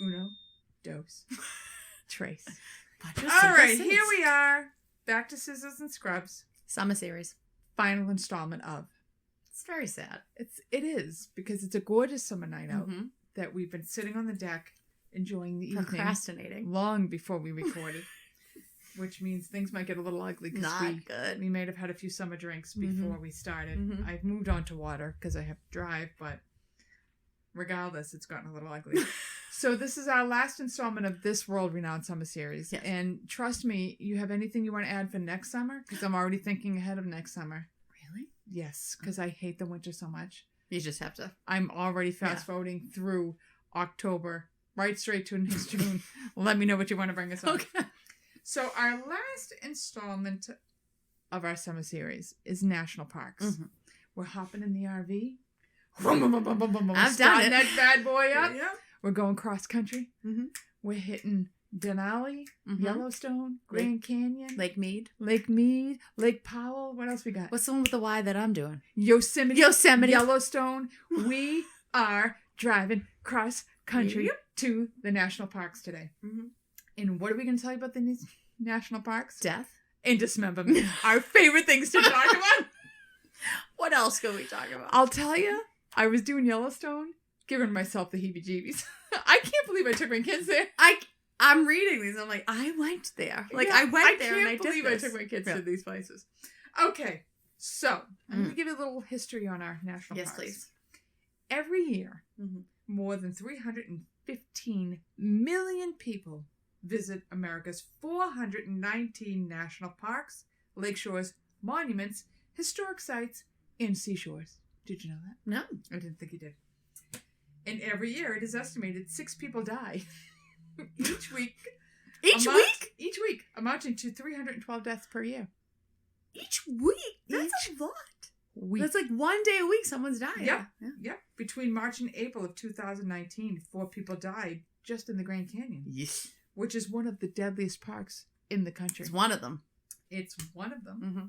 Uno, dos, tres. All right, here we are. Back to Scissors and Scrubs. Summer series. Final installment of. It's very sad. It is, because it's a gorgeous summer night out Mm-hmm. that we've been sitting on the deck enjoying the evening Procrastinating. long before we recorded. Which means things might get a little ugly because Not good. we might have had a few summer drinks before we started. Mhm. I've moved on to water because I have to drive, but regardless, it's gotten a little ugly. So this is our last installment of this world-renowned summer series. Yes. And trust me, you have anything you want to add for next summer? Because I'm already thinking ahead of next summer. Really? Yes, because I hate the winter so much. You just have to. I'm already fast-forwarding through October, right straight to June. Let me know what you want to bring us on. Okay. So our last installment of our summer series is national parks. Mm-hmm. We're hopping in the RV. I've Starting done it. that bad boy up. Yeah. We're going cross country. Mm-hmm. We're hitting Denali, Mm-hmm. Yellowstone, Grand Canyon, Lake Mead. Lake Mead, Lake Powell. What else we got? What's the one with the Y that I'm doing? Yosemite, Yosemite. Yellowstone. We are driving cross country Yep. to the national parks today. Mm-hmm. And what are we going to tell you about the national parks? Death. And dismemberment. Our favorite things to talk about. What else can we talk about? I'll tell you, I was doing Yellowstone, giving myself the heebie-jeebies. I can't believe I took my kids there. I'm reading these. I'm like, I went there. Like, Yeah, I went there and I can't did believe this. I took my kids Yeah. to these places. Okay, so I'm going to give you a little history on our national Yes, parks. please. Every year, Mm-hmm. more than 315 million people visit America's 419 national parks, lakeshores, monuments, historic sites, and seashores. Did you know that? No. I didn't think you did. And every year, it is estimated 6 people die each week. Each week? Each week, amounting to 312 deaths per year. Each week? That's a lot. That's like one day a week someone's dying. Yeah. Between March and April of 2019, 4 people died just in the Grand Canyon, Yes. which is one of the deadliest parks in the country. It's one of them. It's one of them. Mm-hmm.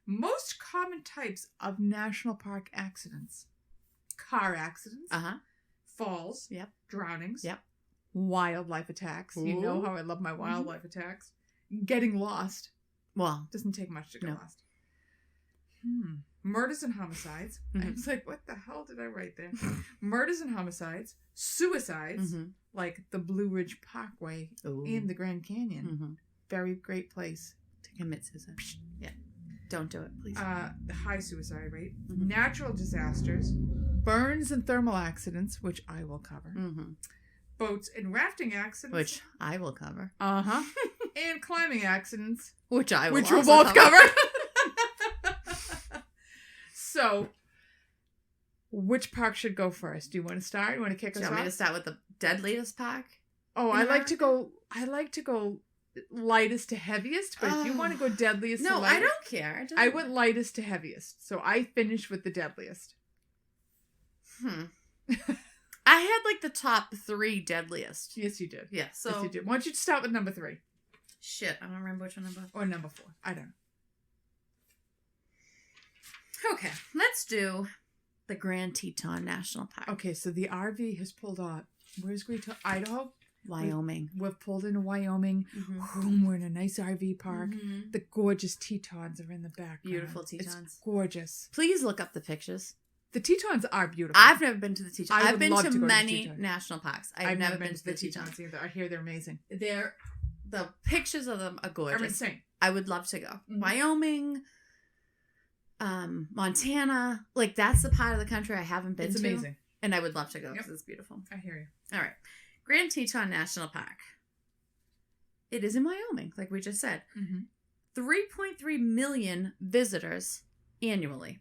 Most common types of national park accidents: car accidents, Uh-huh. falls, Yep. drownings, Yep. wildlife attacks. You know how I love my wildlife attacks. Getting lost. Well, Doesn't take much to get No. lost. Murders and homicides. I Mhm. was like, what the hell did I write there? Murders and homicides. Suicides, mm-hmm. like the Blue Ridge Parkway in the Grand Canyon. Mm-hmm. Very great place. To commit suicide. Yeah. Don't do it, please. The high suicide rate. Mhm. Natural disasters. Burns and thermal accidents, which I will cover. Mm-hmm. Boats and rafting accidents. Which I will cover. Uh-huh. And climbing accidents. Which I will Which we'll also both cover. So, which park should go first? Do you want to start? You want to kick Do us you want me to off? start with the deadliest pack? Oh, in I like to America? go lightest to heaviest, but if you want to go deadliest to No, lightest, I don't care. I went lightest to heaviest. So I finished with the deadliest. I had like the top 3 deadliest. Yes, you did. Yeah, so. Yes, you did. Why don't you start with number 3 Shit, I don't remember which one number. or number 4? I don't know. Okay, let's do the Grand Teton National Park. Okay, so the RV has pulled out. Where's Great Idaho? Wyoming. We've pulled into Wyoming. Mm-hmm. We're in a nice RV park. Mhm. The gorgeous Tetons are in the background. Beautiful It's Tetons. gorgeous. Please look up the pictures. The Tetons are beautiful. I've never been to the Tetons. I I've would been love to to go to the many Tetons. national parks. I've never been to the Tetons. either. I hear they're amazing. The pictures of them are They're gorgeous. insane. I would love to go. Mhm. Wyoming, Montana. Like, that's the part of the country I haven't been It's to. amazing. And I would love to go Yep. because it's beautiful. I hear you. All right. Grand Teton National Park. It is in Wyoming, like we just said. Mm-hmm. 3.3 million visitors annually.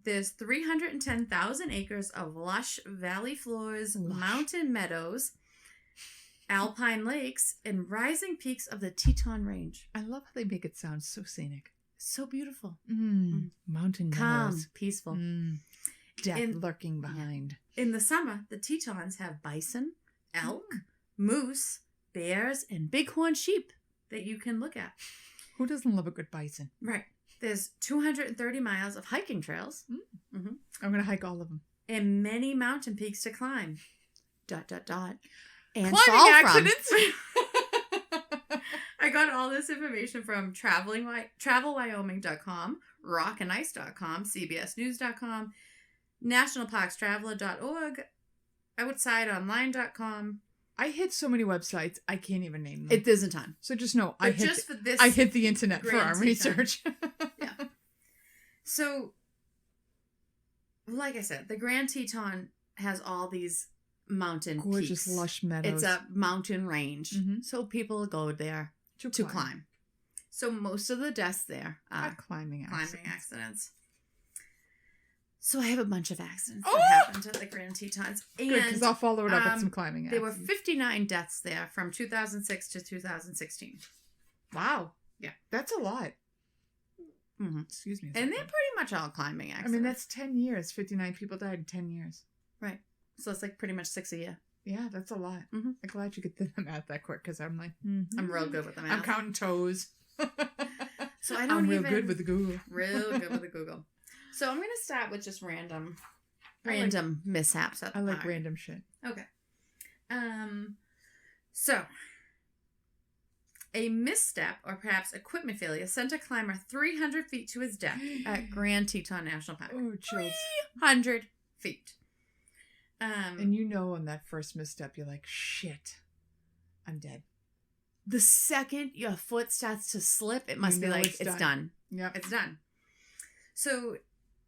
There's 310,000 acres of lush valley floors, Lush. mountain meadows, alpine lakes, and rising peaks of the Teton Range. I love how they make it sound so scenic. So beautiful. Mountain Calm, meadows. peaceful. Death In- lurking behind. In the summer, the Tetons have bison, elk, moose, bears, and bighorn sheep that you can look at. Who doesn't love a good bison? Right. There's 230 miles of hiking trails I'm going to hike all of them. and many mountain peaks to climb. and Climbing fall accidents. from. I got all this information from travelwyoming.com, rockandIce.com, cbsnews.com, nationalparkstraveler.org, outsideonline.com. I hit so many websites, I can't even name them. It isn't time. So just know, But just for this, I hit the internet for Grand our Teton. research. Yeah. So, like I said, the Grand Teton has all these mountain Gorgeous, peaks. lush meadows. It's a mountain range, Mhm. so people go there to climb. So most of the deaths there are climbing accidents. So I have a bunch of accidents Oh! that happened at the Grand Tetons. Good, because I'll follow it up with some climbing There were accidents. 59 deaths there from 2006 to 2016. Wow. Yeah. That's a lot. Mm-hmm. Excuse me. And they're pretty much all climbing accidents. I mean, that's 10 years. 59 people died in 10 years. right. So it's like pretty much 6 a year. Yeah, that's a lot. Mhm. I'm glad you get the math that quick, because I'm like, I'm real good with the math. I'm counting toes. So I don't I'm real even- good with the Google. Real good with the Google. So I'm going to start with just random mishaps at the I like park. random shit. Okay. So a misstep or perhaps equipment failure sent a climber 300 feet to his death at Grand Teton National Park. Oh, chills. 300 feet. And you know on that first misstep, you're like, shit, I'm dead. The second your foot starts to slip, it must You be know like, it's done. Yep. It's done. So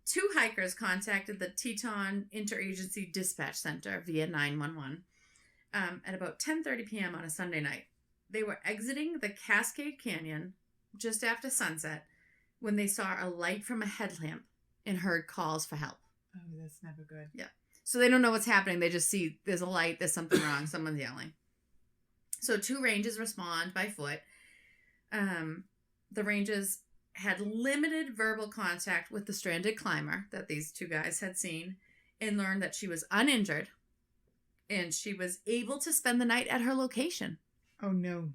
2 hikers contacted the Teton Interagency Dispatch Center via 911 at about 10:30 p.m. on a Sunday night. They were exiting the Cascade Canyon just after sunset when they saw a light from a headlamp and heard calls for help. Oh, that's never good. Yeah. So they don't know what's happening. They just see there's a light, there's something wrong, someone's yelling. So 2 rangers respond by foot. The rangers had limited verbal contact with the stranded climber that these 2 guys had seen and learned that she was uninjured and she was able to spend the night at her location. Oh, no.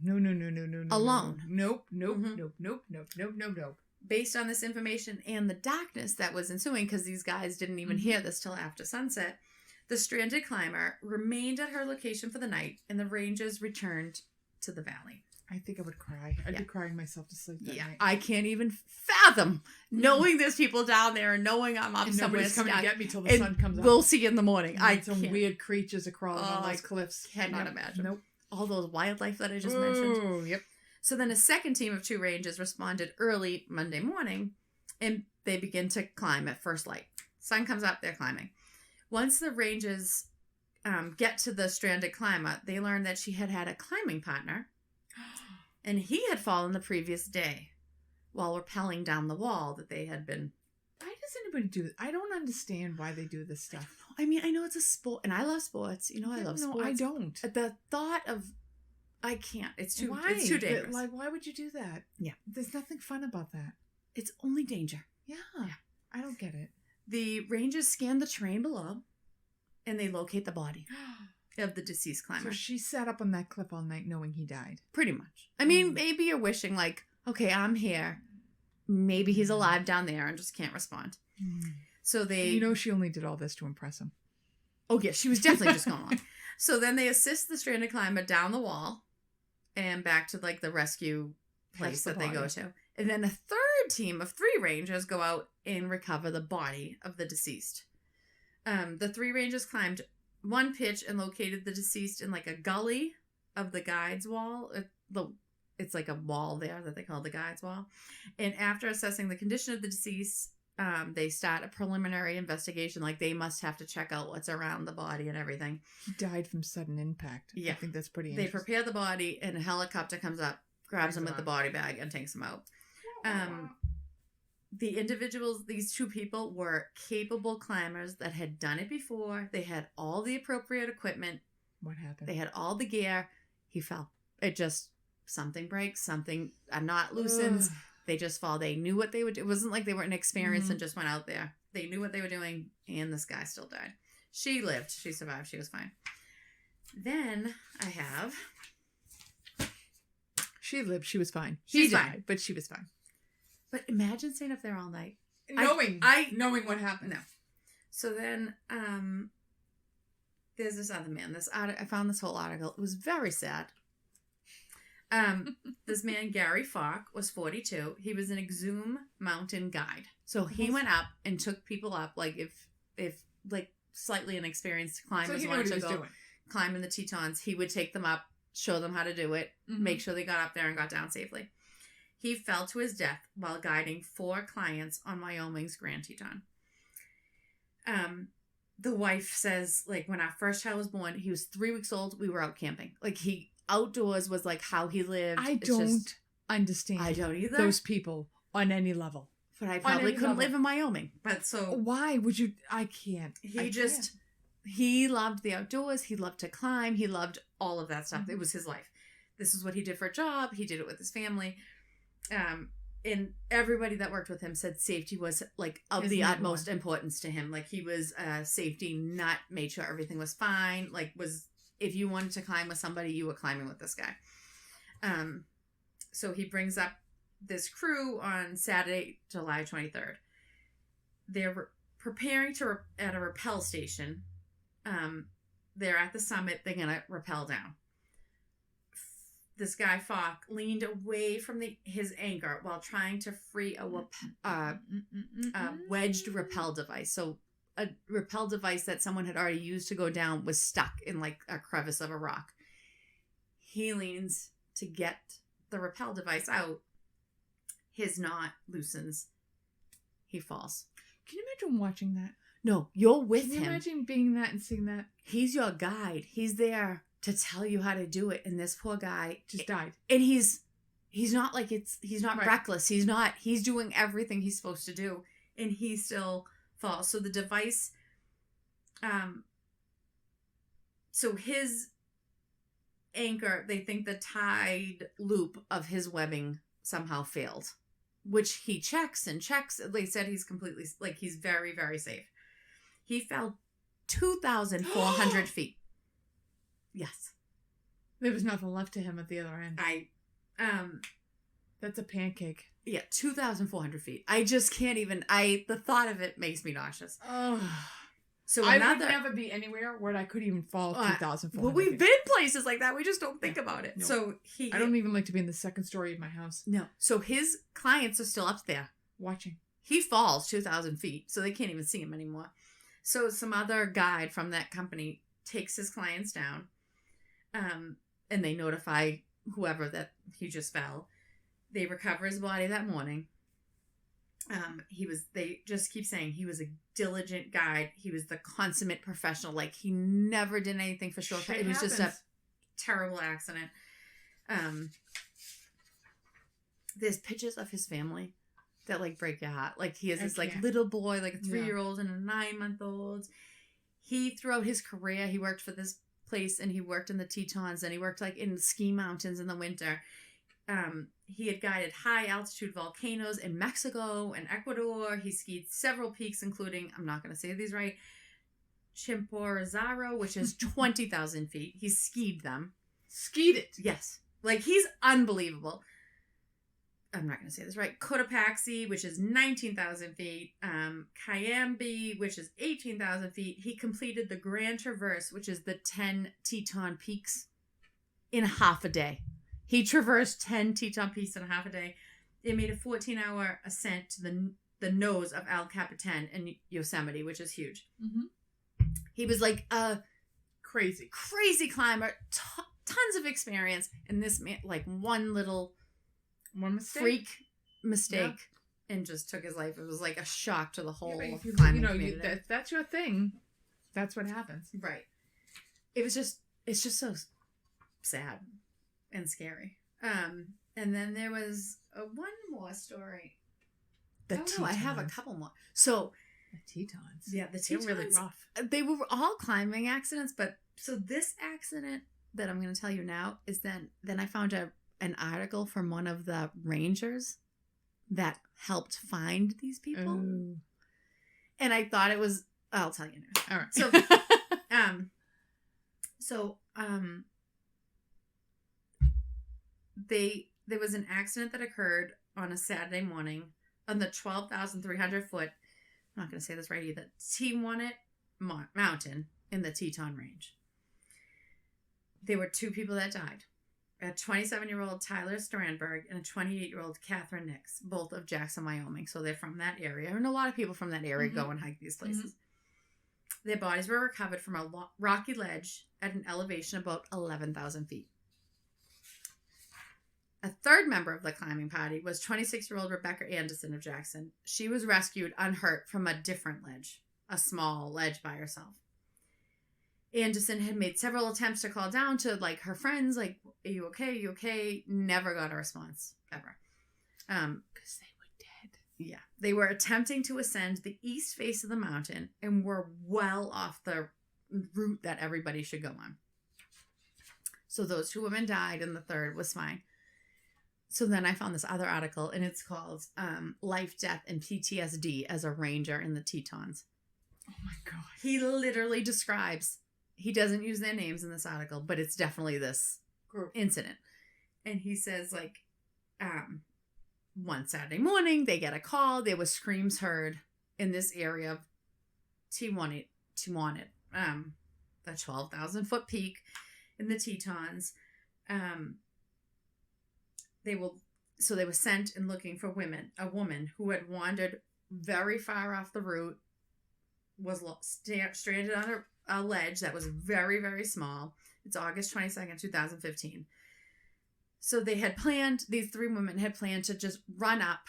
Alone. Nope. Mhm. Nope. Based on this information and the darkness that was ensuing, because these guys didn't even hear this till after sunset, the stranded climber remained at her location for the night and the rangers returned to the valley. I think I would cry. I'd be crying myself to sleep that night. I can't even fathom knowing there's people down there and knowing I'm up And somewhere nobody's coming to stuck, get me till the and sun comes up. we'll see in the morning. I Some can't. weird creatures are crawling on Oh, those cliffs. cannot Nope. imagine. Nope. All those wildlife that I just mentioned. Oh, yep. So then a second team of 2 rangers responded early Monday morning, and they begin to climb at first light. Sun comes up, they're climbing. Once the rangers get to the stranded climber, they learn that she had a climbing partner, and he had fallen the previous day while rappelling down the wall that they had been. Why does anybody do it? I don't understand why they do this stuff. I mean, I know it's a sport, and I love sports. You know, I love sports. No, I don't. The thought of, I can't. It's too. Why? It's too dangerous. Like, why would you do that? Yeah. There's nothing fun about that. It's only danger. Yeah. I don't get it. The rangers scan the terrain below, and they locate the body of the deceased So climber. she sat up on that cliff all night knowing he died. Pretty much. I mean, maybe you're wishing, like, okay, I'm here. Maybe he's alive down there and just can't respond. So they... You know she only did all this to impress him. Oh, yeah, she was definitely just going along. So then they assist the stranded climber down the wall and back to, like, the rescue place that they go to. And then a third team of 3 rangers go out and recover the body of the deceased. The 3 rangers climbed 1 pitch and located the deceased in, like, a gully of the guides wall. It's like a wall there that they call the guides wall. And after assessing the condition of the deceased, they start a preliminary investigation. Like, they must have to check out what's around the body and everything. He died from sudden impact. Yeah. I think that's pretty They interesting. prepare the body, and a helicopter comes up, grabs him with the body bag, and takes him out. The individuals, these 2 people, were capable climbers that had done it before. They had all the appropriate equipment. What happened? They had all the gear. He fell. It just, something breaks, something, a knot loosens. Ugh. They just fall. They knew what they would do. It wasn't like they were inexperienced and just went out there. They knew what they were doing, and this guy still died. She lived. She survived. She was fine. Then I have... She lived. She was fine. She's He died, fine. but she was fine. But imagine staying up there all night. Knowing what happened. No. So then, there's this other man. I found this whole article. It was very sad. This man, Gary Falk, was 42. He was an Exhume mountain guide. So he went up and took people up, like if like slightly inexperienced climbers wanted to go climb in the Tetons, he would take them up, show them how to do it, make sure they got up there and got down safely. He fell to his death while guiding 4 clients on Wyoming's Grand Teton. The wife says, like, when our first child was born, he was 3 weeks old. We were out camping. Like, outdoors was like how he lived. I don't understand. I don't either. Those people on any level. But I probably couldn't live in Wyoming. But so why would you? I can't. He loved the outdoors. He loved to climb. He loved all of that stuff. It was his life. This is what he did for a job. He did it with his family. And everybody that worked with him said safety was like of the utmost importance to him. Like he was a safety nut, made sure everything was fine. Like if you wanted to climb with somebody, you were climbing with this guy. So he brings up this crew on Saturday, July 23rd. They're preparing at a rappel station. They're at the summit. They're going to rappel down. This guy, Falk, leaned away from his anchor while trying to free a wedged rappel device. So a rappel device that someone had already used to go down was stuck in like a crevice of a rock. He leans to get the rappel device out. His knot loosens. He falls. Can you imagine watching that? No, you're with him. Can you imagine being that and seeing that? He's your guide. He's there to tell you how to do it. And this poor guy just died. And he's not like he's not reckless. He's doing everything he's supposed to do. And he still falls. So the device, so his anchor, they think the tied loop of his webbing somehow failed, which he checks. They said he's completely, like, he's very, very safe. He fell 2,400 feet. Yes. There was nothing left to him at the other end. That's a pancake. Yeah, 2,400 feet. I just can't even, the thought of it makes me nauseous. Oh. So I would never be anywhere where I could even fall 2,400 Well, we've been places like that. We just don't think about it. No. So I don't even like to be in the second story of my house. No. So his clients are still up there. Watching. He falls 2,000 feet, so they can't even see him anymore. So some other guide from that company takes his clients down, and they notify whoever that he just fell. They recover his body that morning. They just keep saying he was a diligent guide. He was the consummate professional. Like, he never did anything for shortcut. It was just a terrible accident. There's pictures of his family that, like, break your heart. Like, he has this, like, little boy, like a 3-year-old and a 9-month-old. He, throughout his career, he worked for this place, and he worked in the Tetons, and he worked, like, in ski mountains in the winter. He had guided high-altitude volcanoes in Mexico and Ecuador. He skied several peaks, including, I'm not going to say these right, Chimborazo, which is 20,000 feet. He skied them. Skied it? Yes. Like, he's unbelievable. I'm not going to say this right. Cotopaxi, which is 19,000 feet. Cayambe, which is 18,000 feet. He completed the Grand Traverse, which is the 10 Teton peaks, in half a day. He traversed 10 Teton peaks in half a day. It made a 14-hour ascent to the nose of El Capitan in Yosemite, which is huge. Mm-hmm. He was like a crazy climber, tons of experience. And this man, like one freak mistake, and just took his life. It was like a shock to the whole climbing community. That's your thing. That's what happens. Right. It's just so sad and scary. And then there was one more story. I have a couple more. So the Tetons. Yeah, the Tetons. They're really rough. They were all climbing accidents, but so this accident that I'm going to tell you now is then I found an article from one of the rangers that helped find these people. Oh. And I thought it was, I'll tell you now. All right. So, there was an accident that occurred on a Saturday morning on the 12,300 foot, I'm not going to say this right either, Teawannet Mountain in the Teton Range. There were 2 people that died. A 27-year-old Tyler Strandberg and a 28-year-old Catherine Nix, both of Jackson, Wyoming. So they're from that area. And a lot of people from that area go and hike these places. Their bodies were recovered from a rocky ledge at an elevation about 11,000 feet. A third member of the climbing party was 26-year-old Rebecca Anderson of Jackson. She was rescued unhurt from a different ledge, a small ledge by herself. Anderson had made several attempts to call down to, like, her friends, like, are you okay? Are you okay? Never got a response, ever. Because they were dead. Yeah. They were attempting to ascend the east face of the mountain and were well off the route that everybody should go on. So those 2 women died and the third was fine. So then I found this other article, and it's called Life, Death, and PTSD as a Ranger in the Tetons. Oh my God. He literally describes, he doesn't use their names in this article, but it's definitely this incident. And he says, like, one Saturday morning, they get a call. There was screams heard in this area of Tewanit, the 12,000-foot peak in the Tetons. They were sent and looking for a woman who had wandered very far off the route, was stranded on a ledge that was very, very small. It's August 22nd, 2015. So these 3 women had planned to just run up.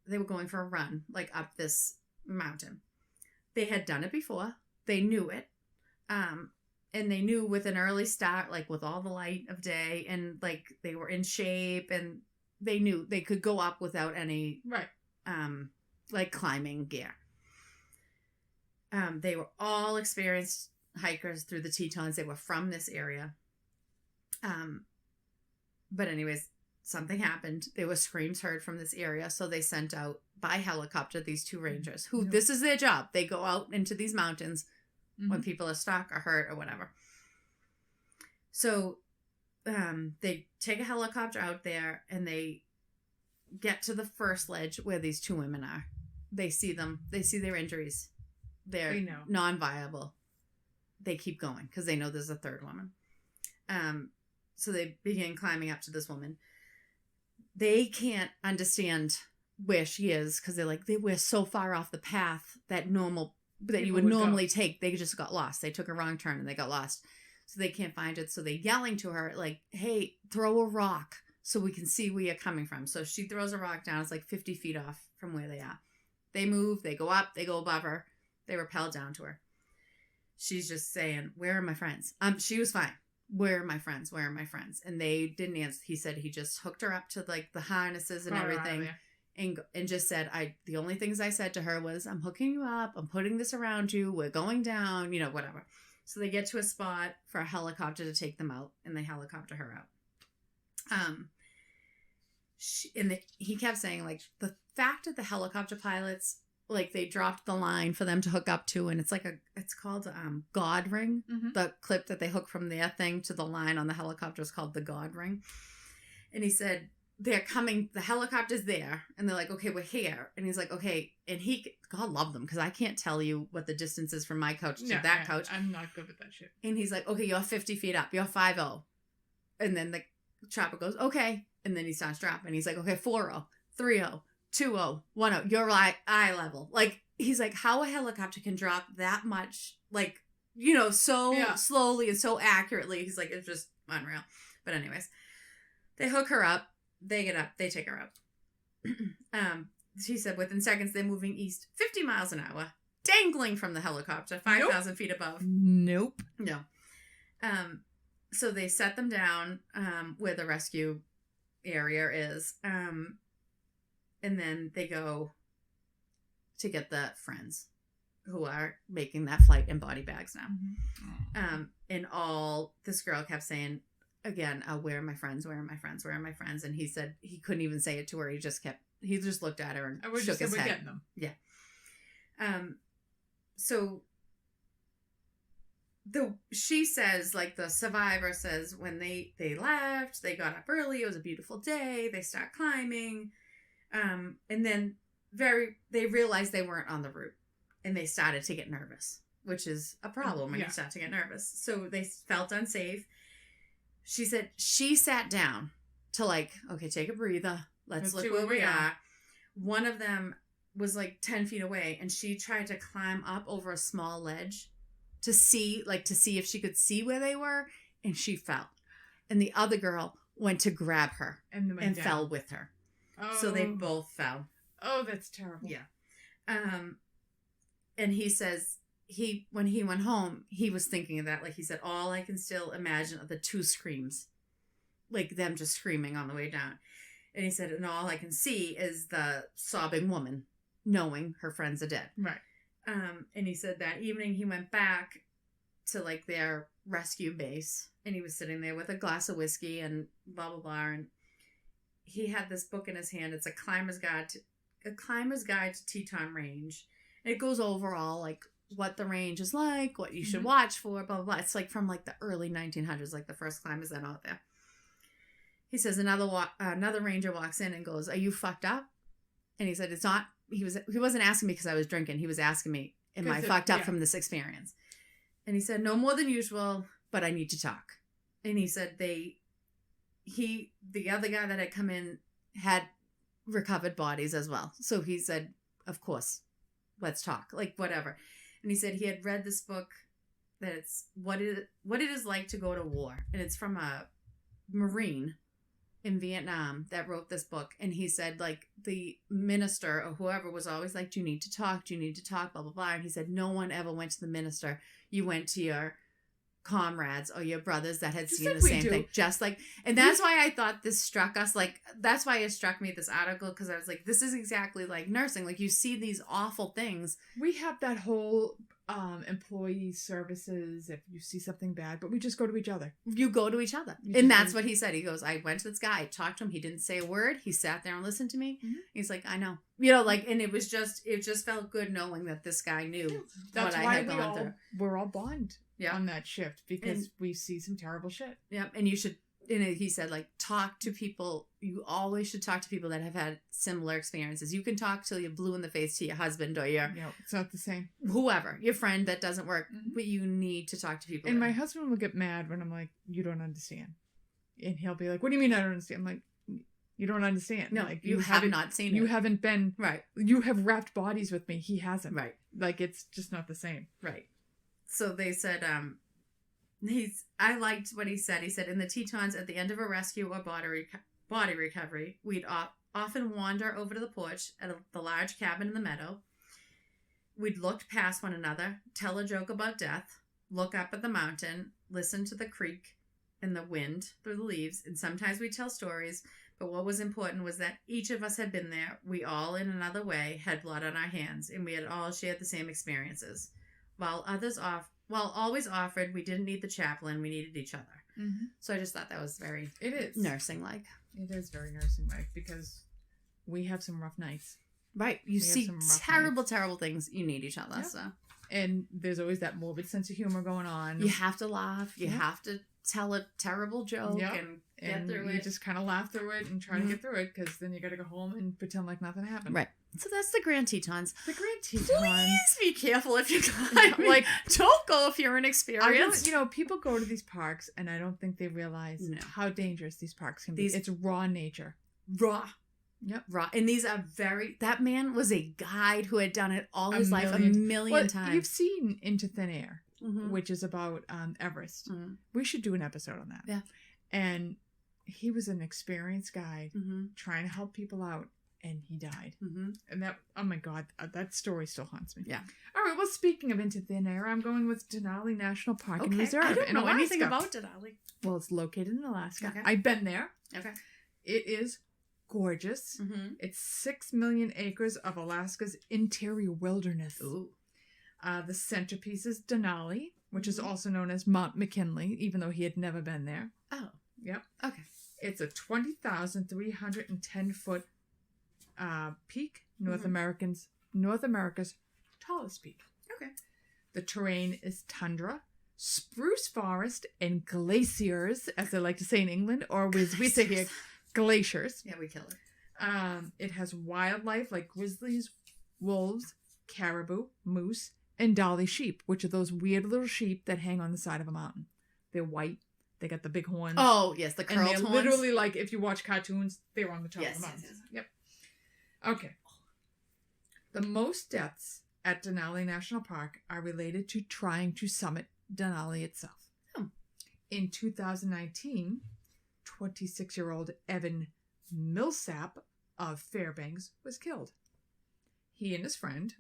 They were going for a run, like up this mountain. They had done it before. They knew it. And they knew with an early start, like with all the light of day, and like they were in shape, and they knew they could go up without any, like climbing gear. They were all experienced hikers through the Tetons. They were from this area. But anyways, something happened. There were screams heard from this area. So they sent out by helicopter these 2 rangers who, this is their job. They go out into these mountains when people are stuck or hurt or whatever. So they take a helicopter out there and they get to the first ledge where these 2 women are. They see them. They see their injuries. They're non-viable. They keep going because they know there's a third woman. So they begin climbing up to this woman. They can't understand where she is because they're like, we're so far off the path that you would normally take. They just got lost. They took a wrong turn and they got lost. So they can't find it. So they're yelling to her like, hey, throw a rock so we can see where you're coming from. So she throws a rock down. It's like 50 feet off from where they are. They move. They go up. They go above her. They rappel down to her. She's just saying, where are my friends? She was fine. Where are my friends? Where are my friends? And they didn't answer. He said he just hooked her up to like the harnesses and everything. And just said, the only things I said to her was, I'm hooking you up. I'm putting this around you. We're going down, whatever. So they get to a spot for a helicopter to take them out, and they helicopter her out. He kept saying, like, the fact that the helicopter pilots, like, they dropped the line for them to hook up to, and it's called God ring. The clip that they hook from their thing to the line on the helicopter is called the God ring. And he said, they're coming, the helicopter's there, and they're like, okay, we're here. And he's like, okay, and God love them, because I can't tell you what the distance is from my couch to that couch. I'm not good with that shit. And he's like, okay, you're 50 feet up, you're 5-0. And then the chopper goes, okay. And then he starts dropping. He's like, okay, 4-0, 3-0, 2-0, 1-0, you're eye level. Like, he's like, how a helicopter can drop that much, like, slowly and so accurately. He's like, it's just unreal. But anyways, they hook her up. They get up. They take her up. She said within seconds, they're moving east 50 miles an hour, dangling from the helicopter 5,000 feet above. Nope. No. So they set them down where the rescue area is. And then they go to get the friends who are making that flight in body bags now. And this girl kept saying, again, where are my friends? Where are my friends? Where are my friends? And he said he couldn't even say it to her. He just looked at her and shook his head. Getting them. Yeah. So she says, like, the survivor says, when they left, they got up early. It was a beautiful day. They start climbing. And then they realized they weren't on the route, and they started to get nervous. which is a problem when you start to get nervous. So they felt unsafe. She said she sat down to like, okay, take a breather. Let's look where we are. One of them was like 10 feet away, and she tried to climb up over a small ledge to see if she could see where they were, and she fell. And the other girl went to grab her and fell with her. Oh. So they both fell. Oh, that's terrible. Yeah. And he says when he went home, he was thinking of that. Like he said, all I can still imagine are the two screams, like them just screaming on the way down. And he said, and all I can see is the sobbing woman knowing her friends are dead. Right. And he said that evening he went back to like their rescue base, and he was sitting there with a glass of whiskey and blah, blah, blah. And he had this book in his hand. It's a Climber's Guide to Teton Range. And it goes over all like what the range is like, what you should watch for, blah, blah, blah. It's like from like the early 1900s, like the first climbers that out there. He says another ranger walks in and goes, "Are you fucked up?" And he said, "It's not." He wasn't asking me because I was drinking. He was asking me, "Am I fucked up from this experience?" And he said, "No more than usual, but I need to talk." And he said the other guy that had come in had recovered bodies as well. So he said, "Of course, let's talk." Like whatever. And he said he had read this book that it's what it is like to go to war, and it's from a Marine in Vietnam that wrote this book. And he said like the minister or whoever was always like, "Do you need to talk? Do you need to talk?" Blah, blah, blah. And he said no one ever went to the minister. You went to your comrades or your brothers that had seen the same thing. Just like, and that's why I thought this struck us. Like, that's why it struck me, this article, because I was like, this is exactly like nursing. Like, you see these awful things. We have that whole employee services if you see something bad, but we just go to each other. You go to each other. And that's what he said. He goes, I went to this guy, I talked to him, he didn't say a word, he sat there and listened to me. He's like, I know. You know, like, and it just felt good knowing that this guy knew what I had gone through. We're all bond on that shift because we see some terrible shit. Yeah, and you should, and he said, like, talk to people. You always should talk to people that have had similar experiences. You can talk till you're blue in the face to your husband or your... No, it's not the same. Whoever. Your friend that doesn't work. But you need to talk to people. And my husband will get mad when I'm like, you don't understand. And he'll be like, what do you mean I don't understand? I'm like, you don't understand. No, like, you have not seen it. You haven't been... Right. You have wrapped bodies with me. He hasn't. Right. Like, it's just not the same. Right. So they said, I liked what he said. He said, in the Tetons, at the end of a rescue or body recovery, we'd often wander over to the porch at the large cabin in the meadow. We'd look past one another, tell a joke about death, look up at the mountain, listen to the creek and the wind through the leaves, and sometimes we'd tell stories, but what was important was that each of us had been there. We all, in another way, had blood on our hands, and we had all shared the same experiences. While always offered, we didn't need the chaplain, we needed each other. So I just thought that was very nursing-like. It is very nursing-like because we have some rough nights. Right. You see terrible, terrible things. You need each other. Yep. So. And there's always that morbid sense of humor going on. You have to laugh. You have to tell a terrible joke and get through it. You just kind of laugh through it and try to get through it because then you got to go home and pretend like nothing happened. Right. So that's the Grand Tetons. The Grand Tetons. Please be careful if you climb. Like, don't go if you're inexperienced. People go to these parks and I don't think they realize how dangerous these parks can be. It's raw nature. Raw. Yep. Raw. And these are that man was a guide who had done it all his life a million times. You've seen Into Thin Air, which is about Everest. We should do an episode on that. Yeah. And he was an experienced guide trying to help people out. And he died. And that, oh my God, that story still haunts me. Yeah. All right, well, speaking of Into Thin Air, I'm going with Denali National Park and Reserve. I don't know Alaska. anything about Denali. Well, it's located in Alaska. Okay. I've been there. Okay. It is gorgeous. It's 6 million acres of Alaska's interior wilderness. Ooh. The centerpiece is Denali, which is also known as Mount McKinley, even though he had never been there. Oh. Yep. Okay. It's a 20,310-foot peak, North America's tallest peak. Okay. The terrain is tundra, spruce forest, and glaciers, as they like to say in England, or as we say here, glaciers. Yeah, we kill it. It has wildlife like grizzlies, wolves, caribou, moose, and Dolly sheep, which are those weird little sheep that hang on the side of a mountain. They're white. They got the big horns. Oh, yes, the curled horns. And they're literally like, if you watch cartoons, they're on the top of the mountain. Yes. Yep. Okay. The most deaths at Denali National Park are related to trying to summit Denali itself. In 2019, 26-year-old Evan Millsap of Fairbanks was killed. He and his friend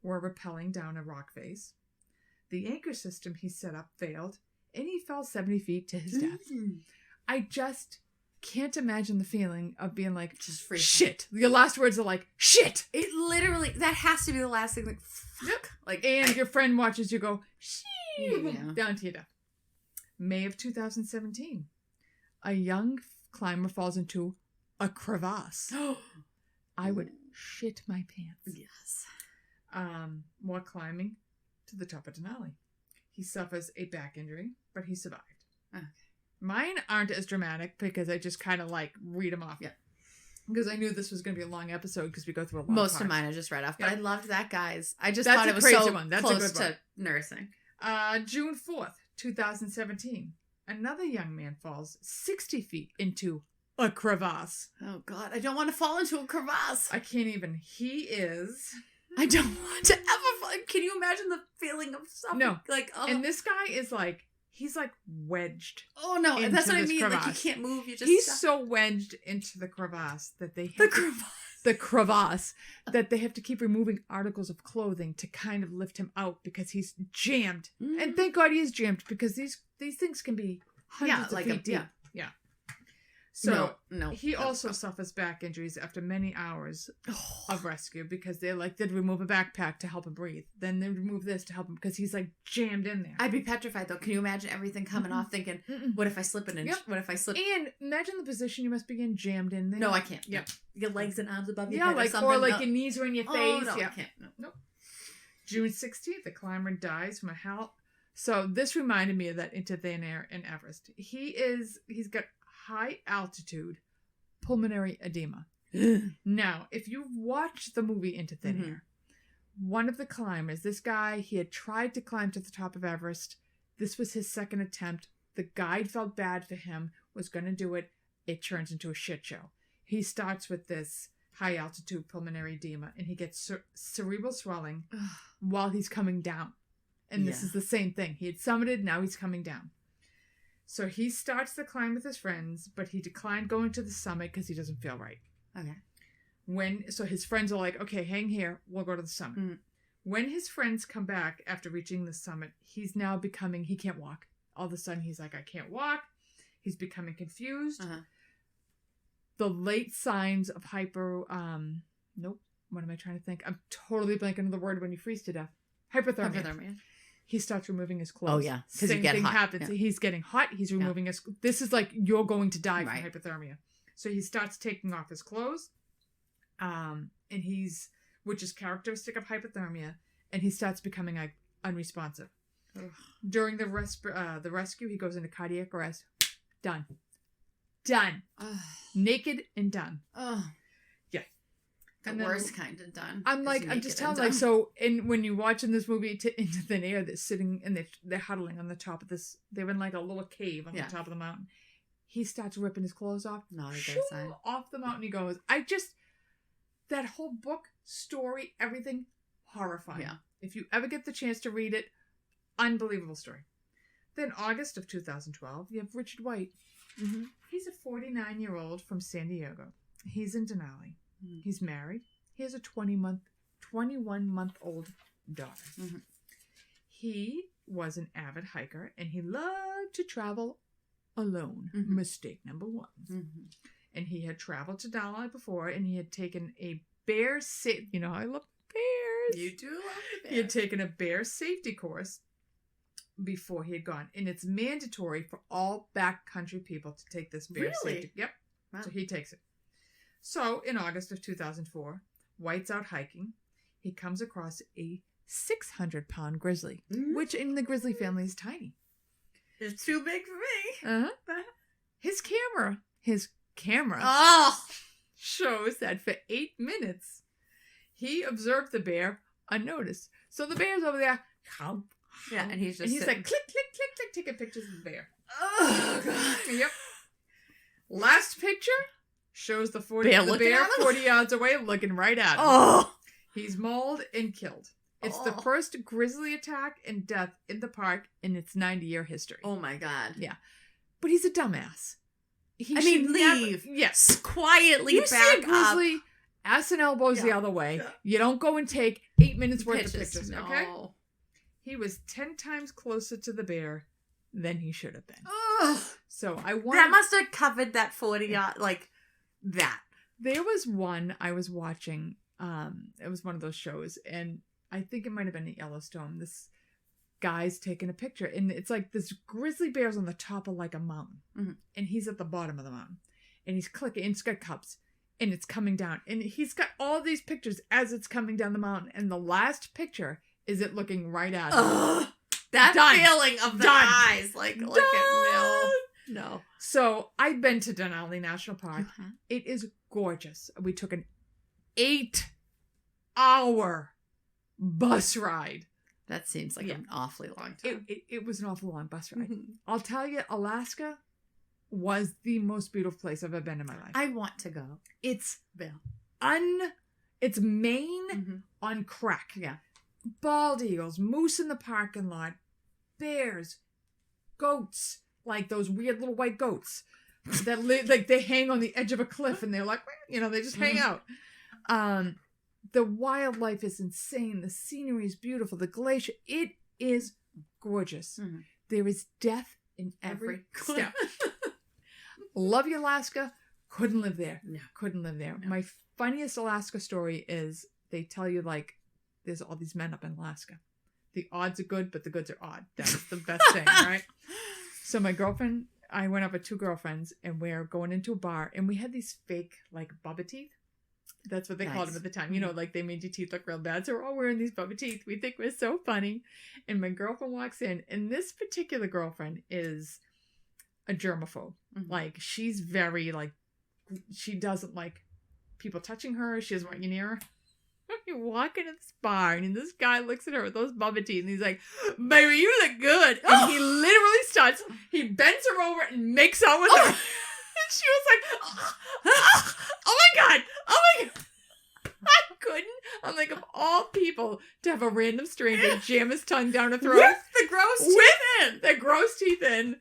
were rappelling down a rock face. The anchor system he set up failed, and he fell 70 feet to his death. I just can't imagine the feeling of being like, just freaking. Shit. Your last words are like, shit. It literally, that has to be the last thing. Like, fuck. Yep. Like, and your friend watches you go, shit, yeah. down to your death. May of 2017, a young climber falls into a crevasse. I would shit my pants. Yes. While climbing to the top of Denali. He suffers a back injury, but he survived. Okay. Mine aren't as dramatic because I just kind of like read them off. Yeah. Because I knew this was going to be a long episode because we go through a lot. Most of mine I just read off, but I loved that guy's. I just That's thought it was crazy so one. That's close a good one. to nursing. June 4th, 2017. Another young man falls 60 feet into a crevasse. Oh, God. I don't want to fall into a crevasse. I can't even. He is... I don't want to ever fall. Can you imagine the feeling of something? No. Like, oh. And this guy is like... He's like wedged. Oh, no. That's what I mean. Crevasse. Like, you can't move. You just... He's so wedged into the crevasse that they... The crevasse that they have to keep removing articles of clothing to kind of lift him out because he's jammed. And thank God he is jammed because these things can be hundreds of feet deep. Yeah. So he also suffers back injuries after many hours of rescue because they're like, they'd remove a backpack to help him breathe. Then they remove this to help him because he's like jammed in there. I'd be petrified though. Can you imagine everything coming off thinking, what if I slip an inch? Yep. What if I slip? And imagine the position you must be in jammed in there. No, I can't. Yep. Your legs and arms above your head or something. Or like your knees are in your face. Oh, no, I can't. No. Nope. June 16th, the climber dies from a So this reminded me of that Into Thin Air in Everest. He's got high altitude pulmonary edema. Now, if you've watched the movie Into Thin Air, one of the climbers, this guy, he had tried to climb to the top of Everest. This was his second attempt. The guide felt bad for him, was going to do it. It turns into a shit show. He starts with this high altitude pulmonary edema and he gets cerebral swelling while he's coming down. And this is the same thing. He had summited, now he's coming down. So he starts the climb with his friends, but he declined going to the summit because he doesn't feel right. Okay. So his friends are like, okay, hang here. We'll go to the summit. When his friends come back after reaching the summit, he's now becoming, he can't walk. All of a sudden, he's like, I can't walk. He's becoming confused. The late signs of what am I trying to think? I'm totally blanking on the word when you freeze to death. Hypothermia. He starts removing his clothes. Oh, yeah. Because you get hot. Happens. Yeah. He's getting hot. He's removing his... This is like, you're going to die from hypothermia. So he starts taking off his clothes. And which is characteristic of hypothermia. And he starts becoming like unresponsive. During the rescue, he goes into cardiac arrest. Done. Naked and done. The worst kind of done. I'm just telling like, so when you watch in this movie Into Thin Air, they're sitting and they're huddling on the top of this, they're in like a little cave on the top of the mountain. He starts ripping his clothes off. Not a good sign. Off the mountain he goes. That whole book, story, everything, horrifying. Yeah. If you ever get the chance to read it, unbelievable story. Then August of 2012, you have Richard White. He's a 49-year-old from San Diego. He's in Denali. He's married. He has a 21-month-old daughter. He was an avid hiker, and he loved to travel alone. Mistake number one. And he had traveled to Denali before, and he had taken a bear safety... You know how I love bears. You do love the bears. He had taken a bear safety course before he had gone. And it's mandatory for all backcountry people to take this bear safety. Yep. Wow. So he takes it. So, in August of 2004, White's out hiking. He comes across a 600-pound grizzly, which in the grizzly family is tiny. It's too big for me. His camera shows that for 8 minutes, he observed the bear unnoticed. So the bear's over there. Yeah, and he's just like, click, click, click, click, taking pictures of the bear. Oh, God. Yep. Last picture shows the Bear 40 yards away looking right at him. Oh. He's mauled and killed. It's the first grizzly attack and death in the park in its 90-year history. Oh, my God. Yeah. But he's a dumbass. Leave. Yes. Quietly you back see a grizzly, up. ass and elbows the other way. Yeah. You don't go and take 8 minutes worth of pictures, okay? He was 10 times closer to the bear than he should have been. Oh. So I wanted... That must have covered that 40 yard, like that. There was one I was watching. It was one of those shows, and I think it might have been at Yellowstone. This guy's taking a picture, and it's like this grizzly bear's on the top of like a mountain, and he's at the bottom of the mountain, and he's clicking, and it's got cups, and it's coming down, and he's got all these pictures as it's coming down the mountain, and the last picture is it looking right at him. That feeling of the eyes, like look at no. So I've been to Denali National Park. It is gorgeous. We took an 8-hour bus ride. That seems like an awfully long time. It was an awful long bus ride. I'll tell you, Alaska was the most beautiful place I've ever been in my life. I want to go. It's Maine on crack. Yeah. Bald eagles, moose in the parking lot, bears, goats, like those weird little white goats that like they hang on the edge of a cliff and they're like, they just hang out. The wildlife is insane. The scenery is beautiful. The glacier, it is gorgeous. There is death in every step. Love you, Alaska. Couldn't live there. No. Couldn't live there. No. My funniest Alaska story is they tell you like there's all these men up in Alaska. The odds are good, but the goods are odd. That's the best thing, right? So my girlfriend, I went up with 2 girlfriends, and we're going into a bar, and we had these fake like Bubba teeth. That's what they called them at the time. Like they made your teeth look real bad. So we're all wearing these Bubba teeth. We think we're so funny. And my girlfriend walks in, and this particular girlfriend is a germaphobe. Like she's very like, she doesn't like people touching her. She doesn't want you near her. You walk into this bar, and this guy looks at her with those Bubba teeth, and he's like, "Baby, you look good." And he literally starts, he bends her over and makes out with her. And she was like, oh my God. I couldn't. I'm like, of all people to have a random stranger jam his tongue down her throat. With the gross teeth in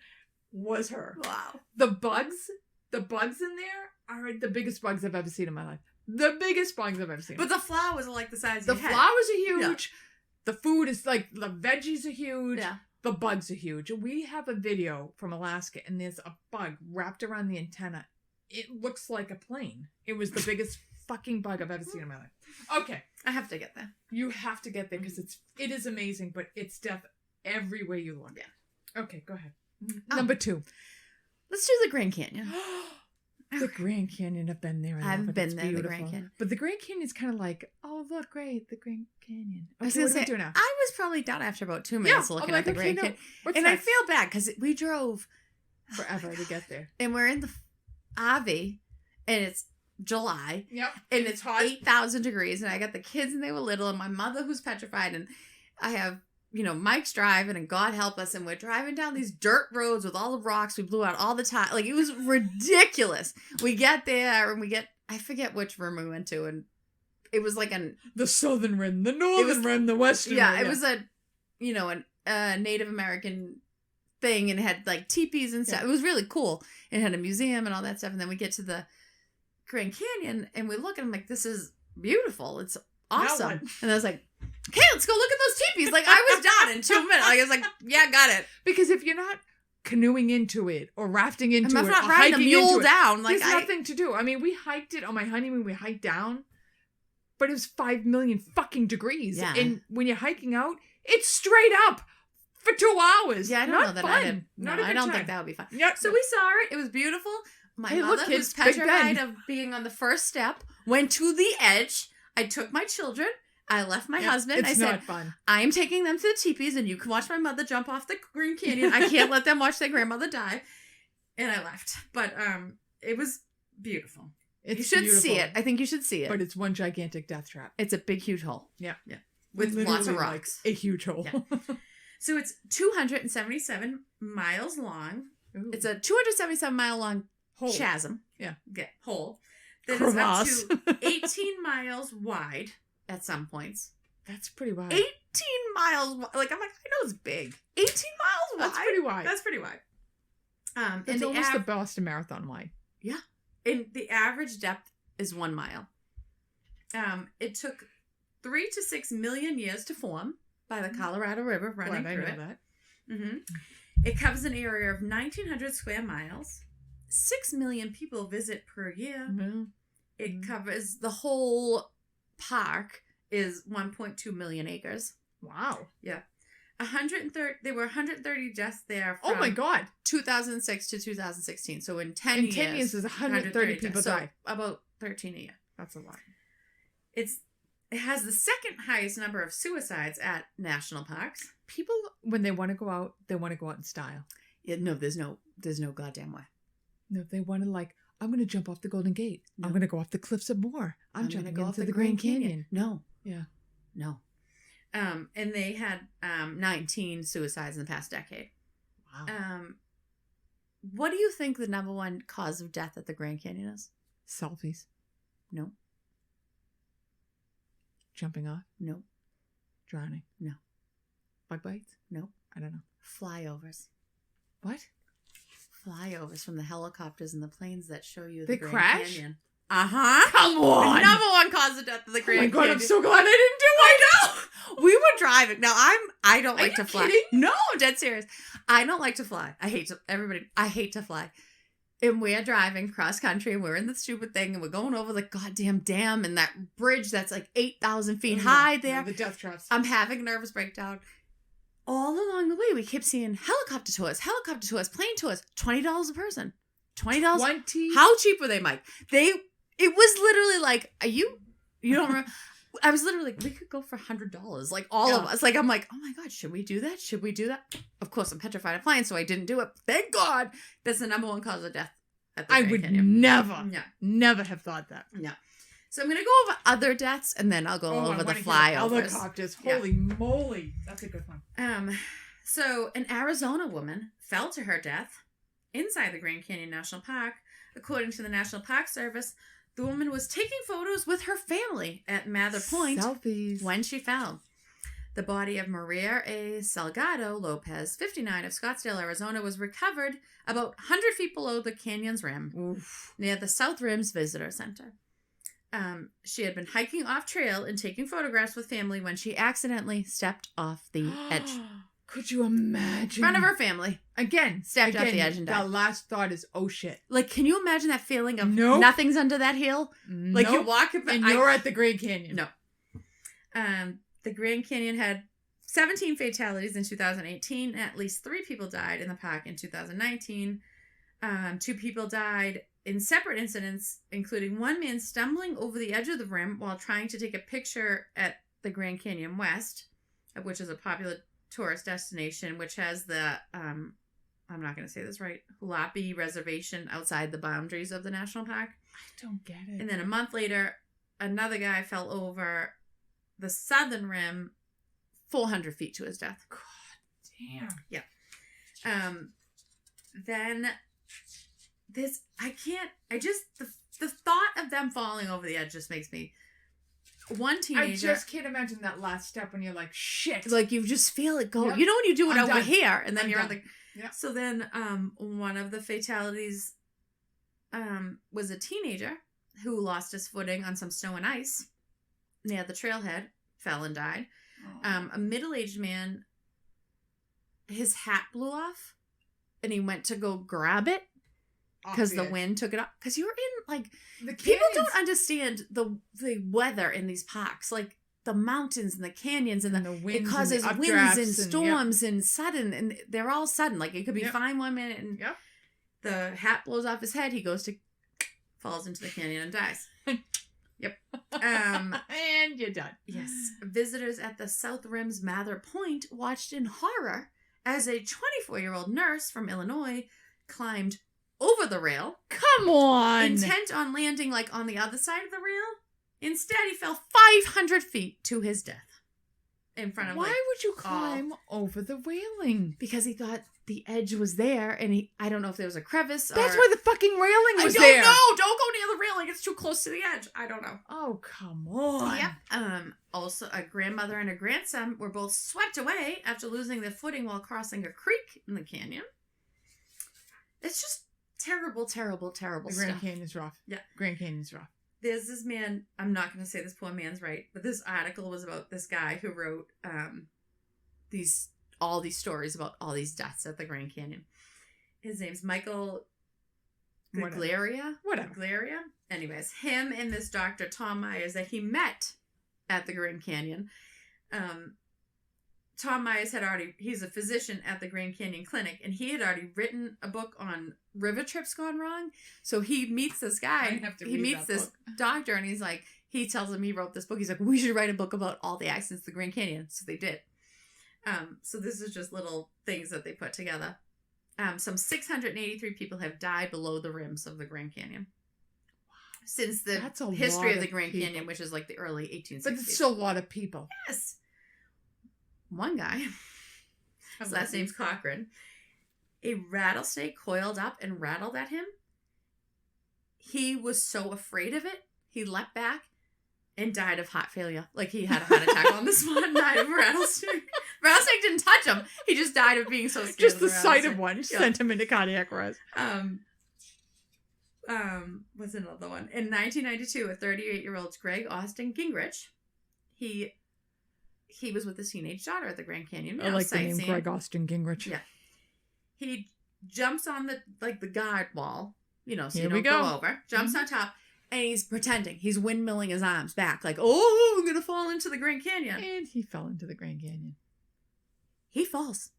was her. Wow. The bugs in there are the biggest bugs I've ever seen in my life. The biggest bugs I've ever seen. But the flowers are like the size of your head. The flowers are huge. Yeah. The food is like, the veggies are huge. Yeah. The bugs are huge. We have a video from Alaska, and there's a bug wrapped around the antenna. It looks like a plane. It was the biggest fucking bug I've ever seen in my life. Okay. I have to get there. You have to get there because it is amazing, but it's death everywhere you look. Yeah. Okay, go ahead. Number 2. Let's do the Grand Canyon. The Grand Canyon, I've been there. I've been there, the Grand Canyon. But the Grand Canyon is kind of like, oh, look, great, the Grand Canyon. Okay, I was going to say, do now? I was probably done after about 2 minutes looking at the Grand Canyon. And I feel bad because we drove forever to get there. And we're in the RV, and it's July. Yep. And it's hot. 8,000 degrees, and I got the kids, and they were little, and my mother who's petrified, and I have... Mike's driving, and God help us, and we're driving down these dirt roads with all the rocks we blew out all the time. Like, it was ridiculous. We get there, and I forget which room we went to, and it was like the southern rim, the northern rim, the western rim. Yeah, it was a Native American thing, and it had, like, teepees and stuff. Yeah. It was really cool. It had a museum and all that stuff, and then we get to the Grand Canyon, and we look, and I'm like, this is beautiful. It's awesome. And I was like, okay, let's go look at those teepees. Like, I was done in 2 minutes. Like, I was like, yeah, got it. Because if you're not canoeing into it or rafting into it, I'm not or riding a mule it, down. Like, there's nothing to do. I mean, we hiked it on my honeymoon. We hiked down, but it was 5 million fucking degrees. Yeah. And when you're hiking out, it's straight up for 2 hours. Yeah, I don't know that I did. No, I don't think that would be fun. Yep. So we saw it. It was beautiful. My mother, who's petrified of being on the first step, went to the edge. I took my children. I left my husband. I said, fun. I'm taking them to the teepees, and you can watch my mother jump off the Grand Canyon. I can't let them watch their grandmother die. And I left. But it was beautiful. You should see it. I think you should see it. But it's one gigantic death trap. It's a big, huge hole. Yeah. Yeah. with lots of Literally, rocks. Like, a huge hole. Yeah. So it's 277 miles long. Ooh. It's a 277-mile long Hole. chasm. Yeah. Hole. That is Crevasse. up to 18 miles wide at some points. That's pretty wide. 18 miles. Like, I'm like, I know it's big. 18 miles wide. That's pretty wide. That's pretty wide. It's And almost the Boston Marathon wide. Yeah. And the average depth is 1 mile. It took 3 to 6 million years to form by the Colorado River running through it. That. Mm-hmm. It covers an area of 1,900 square miles. 6 million people visit per year. Mm-hmm. It covers the whole park is 1.2 million acres. Wow. Yeah. 130. There were 130 deaths there. Oh my God. 2006 to 2016. So in 10 In years. 10 years, there's 130 people so die. about 13 a year. That's a lot. It has the second highest number of suicides at national parks. People, when they want to go out in style. Yeah, no, there's no goddamn way. No, they want to I'm going to jump off the Golden Gate. No. I'm going to go off the cliffs of Moore. I'm jumping go into the Grand Canyon. No. Yeah. No. And they had 19 suicides in the past decade. Wow. What do you think the number one cause of death at the Grand Canyon is? Selfies. No. Jumping off. No. Drowning. No. Bug bites. No. I don't know. Flyovers. What? Flyovers from the helicopters and the planes that show you the They Grand crash? Canyon. Uh-huh. Come on. The number one cause of death of the Grand Oh my God, Canyon. I'm so glad I didn't do it. I know. We were driving. Now I don't like you to fly. kidding? No, I'm dead serious. I don't like to fly. I hate to fly. And we're driving cross country and we're in the stupid thing and we're going over the goddamn dam and that bridge that's like 8,000 feet high there. The death traps. I'm having a nervous breakdown. All along the way, we kept seeing helicopter tours, plane tours, $20 a person. $20. 20. How cheap were they, Mike? It was literally like, you don't remember? I was literally like, we could go for $100. Like all of us. Like, I'm like, oh my God, should we do that? Should we do that? Of course, I'm petrified of flying, so I didn't do it. Thank God. That's the number one cause of death at the I Grand would Canyon. never have thought that. Yeah. So I'm going to go over other deaths and then I'll go over the flyovers. Helicopters. Holy moly. That's a good one. So an Arizona woman fell to her death inside the Grand Canyon National Park. According to the National Park Service, the woman was taking photos with her family at Mather Point Selfies. when she fell. The body of Maria A. Salgado Lopez, 59, of Scottsdale, Arizona, was recovered about 100 feet below the canyon's rim, near the South Rim's Visitor Center. She had been hiking off trail and taking photographs with family when she accidentally stepped off the edge. Could you imagine? In front of her family. Again, Stepped off the edge and died. The last thought is, oh shit. Like, can you imagine that feeling of Nope. nothing's under that hill? Like, you walk up and you're at the Grand Canyon. No. The Grand Canyon had 17 fatalities in 2018. And at least 3 people died in the park in 2019. 2 people died in separate incidents, including one man stumbling over the edge of the rim while trying to take a picture at the Grand Canyon West, which is a popular tourist destination, which has the, I'm not going to say this right, Hulapi Reservation outside the boundaries of the national park. I don't get it. And then a month later, another guy fell over the southern rim 400 feet to his death. God damn. Yeah. Then this, the thought of them falling over the edge just makes me, one teenager. I just can't imagine that last step when you're like, shit. Like, you just feel it go. Yep. You know when you do it I'm over done. here and then I'm you're on done. the. Yep. So then one of the fatalities was a teenager who lost his footing on some snow and ice near the trailhead, fell and died. Oh. A middle-aged man, his hat blew off and he went to go grab it because the wind took it off. Because you're in, like, people don't understand the weather in these parks. Like, the mountains and the canyons and the winds, it causes and the winds and updrafts storms and sudden, and they're all sudden. Like, it could be fine one minute and the hat blows off his head. He goes to, falls into the canyon and dies. Yep. And you're done. Yes. Visitors at the South Rim's Mather Point watched in horror as a 24-year-old nurse from Illinois climbed over the rail. Come on. Intent on landing, like, on the other side of the rail. Instead, he fell 500 feet to his death. in front of Why would you climb over the railing? Because he thought the edge was there, and I don't know if there was a crevice. That's why the fucking railing was I there. don't know. Don't go near the railing. It's too close to the edge. I don't know. Oh, come on. Yep. Also, a grandmother and a grandson were both swept away after losing their footing while crossing a creek in the canyon. It's just terrible, terrible, terrible stuff. The Grand Canyon's rough. Yeah. Grand Canyon's rough. There's this man, I'm not going to say this poor man's right, but this article was about this guy who wrote all these stories about all these deaths at the Grand Canyon. His name's Michael Gaglaria. Whatever. Gaglaria. Anyways, him and this Dr. Tom Myers that he met at the Grand Canyon. Tom Myers he's a physician at the Grand Canyon Clinic, and he had already written a book on river trips gone wrong. So he meets this guy. He meets this doctor, and he's like, he tells him he wrote this book. He's like, we should write a book about all the accidents at the Grand Canyon. So they did. So this is just little things that they put together. Some 683 people have died below the rims of the Grand Canyon. Since the history of the Grand Canyon, which is like the early 1860s. But it's still a lot of people. Yes. One guy, his last name's Cochran, a rattlesnake coiled up and rattled at him. He was so afraid of it, he leapt back and died of heart failure. Like, he had a heart attack on the spot and died of a rattlesnake. Rattlesnake didn't touch him. He just died of being so scared. Just the sight of one sent him into cardiac arrest. What's another one? In 1992, a 38-year-old Greg Austin Gingrich, he was with his teenage daughter at the Grand Canyon. I like the name Greg Austin Gingrich. Yeah. He jumps on the guard wall, so Here you don't go over. Jumps on top, and he's pretending. He's windmilling his arms back like, oh, I'm going to fall into the Grand Canyon. And he fell into the Grand Canyon. He falls.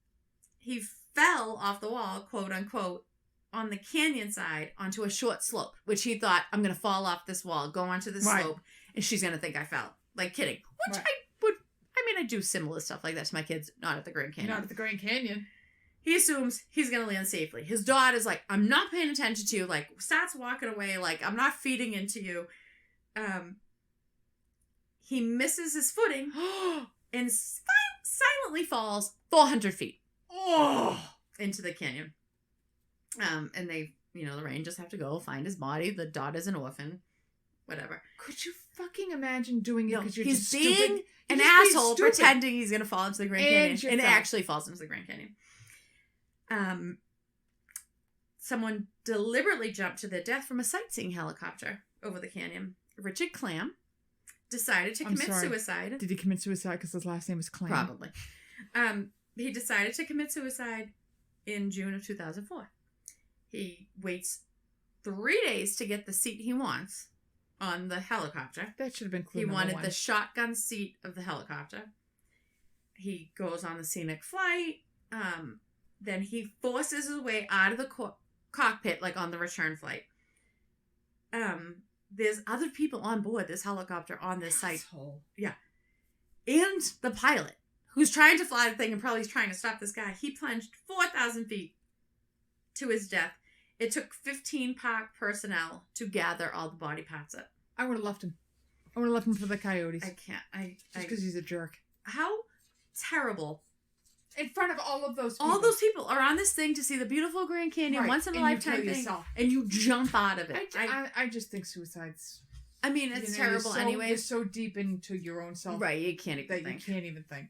He fell off the wall, quote unquote, on the canyon side onto a short slope, which he thought, I'm going to fall off this wall, go onto the slope, and she's going to think I fell. Like, kidding. Which I do similar stuff like that to my kids, not at the Grand Canyon. Not at the Grand Canyon. He assumes he's going to land safely. His daughter's like, I'm not paying attention to you. Like, starts walking away. Like, I'm not feeding into you. He misses his footing and silently falls 400 feet into the canyon. And they, the Rangers have to go find his body. The daughter's an orphan. Whatever. Could you fucking imagine doing it because you're he's just being stupid? An asshole pretending he's going to fall into the Grand Canyon. And actually falls into the Grand Canyon. Someone deliberately jumped to their death from a sightseeing helicopter over the canyon. Richard Clam decided to commit suicide. Did he commit suicide because his last name is Clam? Probably. He decided to commit suicide in June of 2004. He waits 3 days to get the seat he wants on the helicopter. That should have been clue He number wanted one. the shotgun seat of the helicopter. He goes on the scenic flight. Then he forces his way out of the cockpit, like on the return flight. There's other people on board this helicopter on this site. Yeah. And the pilot, who's trying to fly the thing and probably is trying to stop this guy. He plunged 4,000 feet to his death. It took 15 park personnel to gather all the body parts up. I would have left him. I would have left him for the coyotes. I can't. Just because he's a jerk. How terrible. In front of all of those people. All those people are on this thing to see the beautiful Grand Canyon, once in a lifetime thing, and you jump out of it. I just think suicide's... I mean, it's terrible anyway. You're so deep into your own self. Right, you can't even think. You can't even think.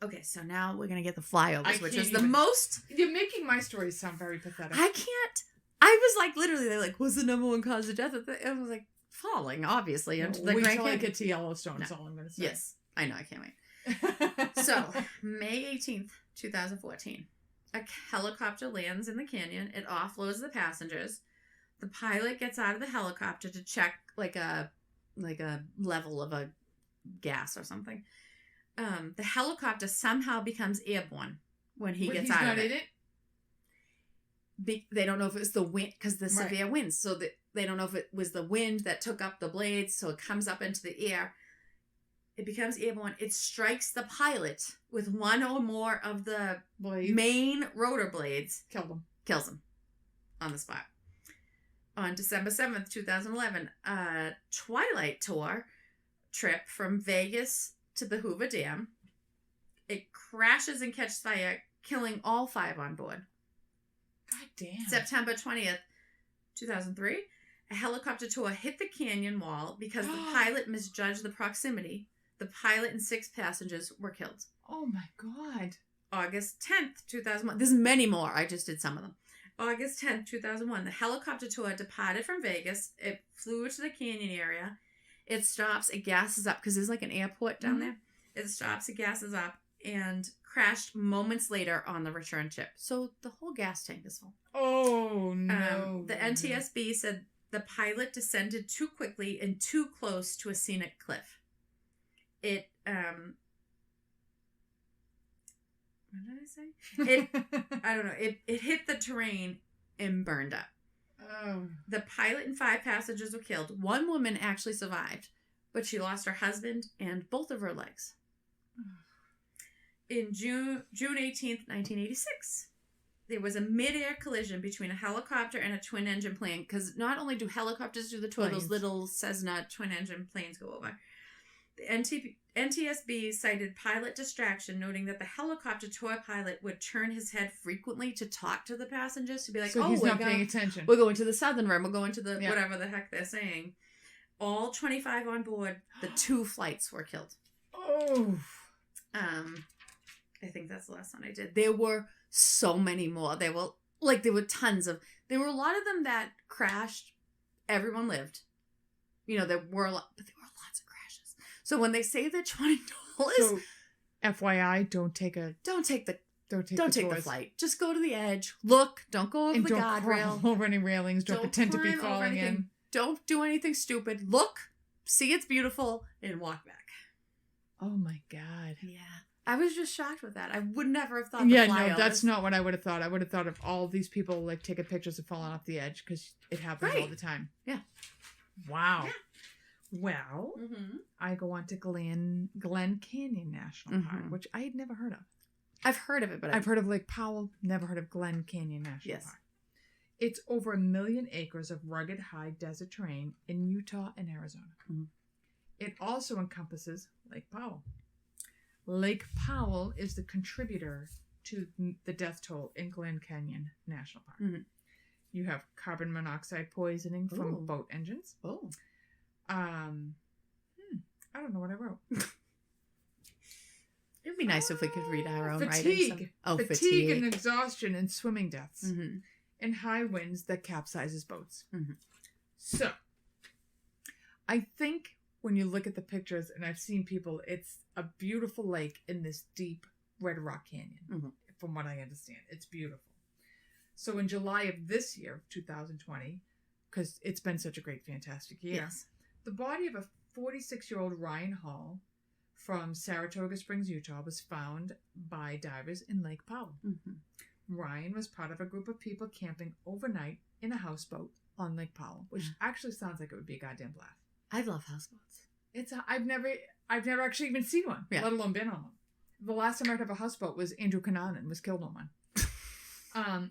Okay, so now we're going to get the flyovers, which is the most... You're making my stories sound very pathetic. I can't... I was like, literally, they're like, what's the number one cause of death? I was like, falling, obviously, into the Grand Canyon. Wait till I get to Yellowstone, that's all I'm going to say. Yes, I know, I can't wait. So, May 18th, 2014, a helicopter lands in the canyon. It offloads the passengers. The pilot gets out of the helicopter to check like a level of a gas or something. The helicopter somehow becomes airborne when he gets out of it. They don't know if it was the wind, because the severe winds. So they don't know if it was the wind that took up the blades, so it comes up into the air. It becomes airborne. It strikes the pilot with one or more of the main rotor blades. Kills him on the spot. On December 7th, 2011, a Twilight Tour trip from Vegas to the Hoover Dam. It crashes and catches fire, killing all 5 on board. God damn. September 20th, 2003, a helicopter tour hit the canyon wall because the pilot misjudged the proximity. The pilot and 6 passengers were killed. Oh my God. August 10th, 2001. There's many more. I just did some of them. August 10th, 2001. The helicopter tour departed from Vegas. It flew to the canyon area. It stops. It gasses up because there's like an airport down there. It stops. It gasses up and crashed moments later on the return trip. So the whole gas tank is full. Oh, no. The NTSB said the pilot descended too quickly and too close to a scenic cliff. It, what did I say? I don't know. It hit the terrain and burned up. Oh. The pilot and 5 passengers were killed. 1 woman actually survived, but she lost her husband and both of her legs. In June 18th, 1986, there was a mid-air collision between a helicopter and a twin-engine plane, because not only do helicopters do the tour, those little Cessna twin-engine planes go over. The NTSB cited pilot distraction, noting that the helicopter tour pilot would turn his head frequently to talk to the passengers, to be like, so he's not paying attention. We're going to the southern rim. We're going to the whatever the heck they're saying. All 25 on board, the 2 flights were killed. Oh. I think that's the last one I did. There were so many more. There were tons of, there were a lot of them that crashed. Everyone lived. You know, there were a lot, but there were lots of crashes. So when they say the $20, so, FYI, don't take the flight. Just go to the edge. Look, don't go over the guardrail. Don't crawl over any railings. Don't pretend to be falling in. Don't do anything stupid. Look, see it's beautiful, and walk back. Oh my God. Yeah. I was just shocked with that. I would never have thought that's not what I would have thought. I would have thought of all these people like taking pictures of falling off the edge, because it happens all the time. Yeah. Wow. Yeah. Well, I go on to Glen Canyon National Park, which I had never heard of. I've heard of it, but I've heard of Lake Powell, never heard of Glen Canyon National Park. It's over 1 million acres of rugged high desert terrain in Utah and Arizona. It also encompasses Lake Powell. Lake Powell is the contributor to the death toll in Glen Canyon National Park. You have carbon monoxide poisoning from boat engines. I don't know what I wrote. It would be nice if we could read our own writing. Fatigue. Fatigue and exhaustion and swimming deaths. And high winds that capsizes boats. So, I think when you look at the pictures, and I've seen people, it's a beautiful lake in this deep red rock canyon. From what I understand, it's beautiful. So in July of this year, 2020, because it's been such a great, fantastic year, the body of a 46-year-old Ryan Hall from Saratoga Springs, Utah, was found by divers in Lake Powell. Ryan was part of a group of people camping overnight in a houseboat on Lake Powell, which actually sounds like it would be a goddamn blast. I love houseboats. I've never actually even seen one, let alone been on one. The last time I heard of a houseboat was Andrew Cunanan was killed on one.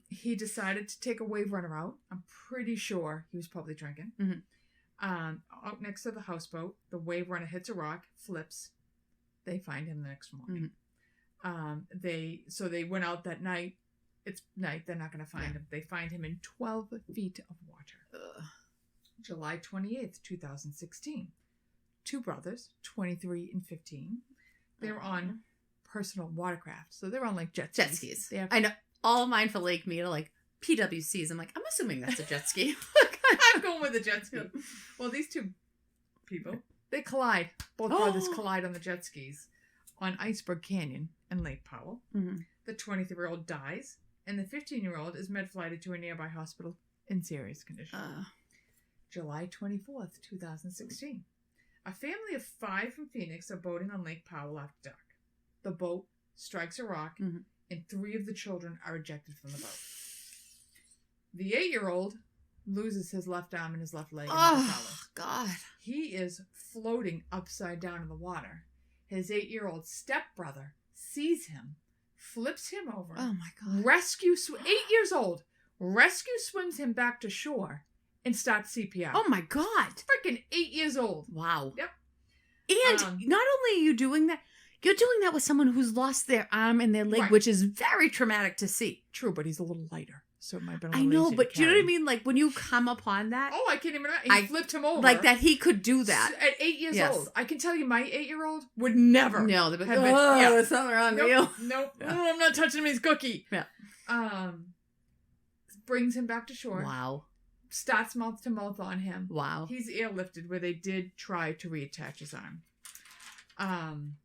He decided to take a wave runner out. I'm pretty sure he was probably drinking. Out next to the houseboat, the wave runner hits a rock, flips. They find him the next morning. They went out that night. It's night. They're not going to find him. They find him in 12 feet of water. July 28th, 2016. 2 brothers, 23 and 15. They're on personal watercraft. So they're on like jet skis. I know. All of mine for Lake Mead are like PWCs. I'm like, I'm assuming that's a jet ski. I'm going with a jet ski. Well, these 2 people, they collide. Both brothers collide on the jet skis on Iceberg Canyon in Lake Powell. The 23-year-old dies, and the 15-year-old is med-flighted to a nearby hospital in serious condition. July 24th, 2016. A family of 5 from Phoenix are boating on Lake Powell after dark. The boat strikes a rock, and 3 of the children are ejected from the boat. The 8-year-old loses his left arm and his left leg. God. He is floating upside down in the water. His 8-year-old stepbrother sees him, flips him over. Oh my God. 8 years old, swims him back to shore and starts CPR. Oh my God. Freaking 8 years old. Wow. Yep. And not only are you doing that, you're doing that with someone who's lost their arm and their leg, Right. which is very traumatic to see. True, but he's a little lighter, so it might have been a I little know, easier but to do you know what I carry. mean? Like, when you come upon that, Oh, I can't even imagine. He flipped him over. like that he could do that. At 8 years Yes. old. I can tell you my 8-year-old would never. No, they'd be have like, been- oh, yeah. there's something wrong with you. Nope. Yeah. Oh, I'm not touching his cookie. Yeah. Brings him back to shore. Wow. Starts mouth to mouth on him. Wow. He's airlifted where they did try to reattach his arm. And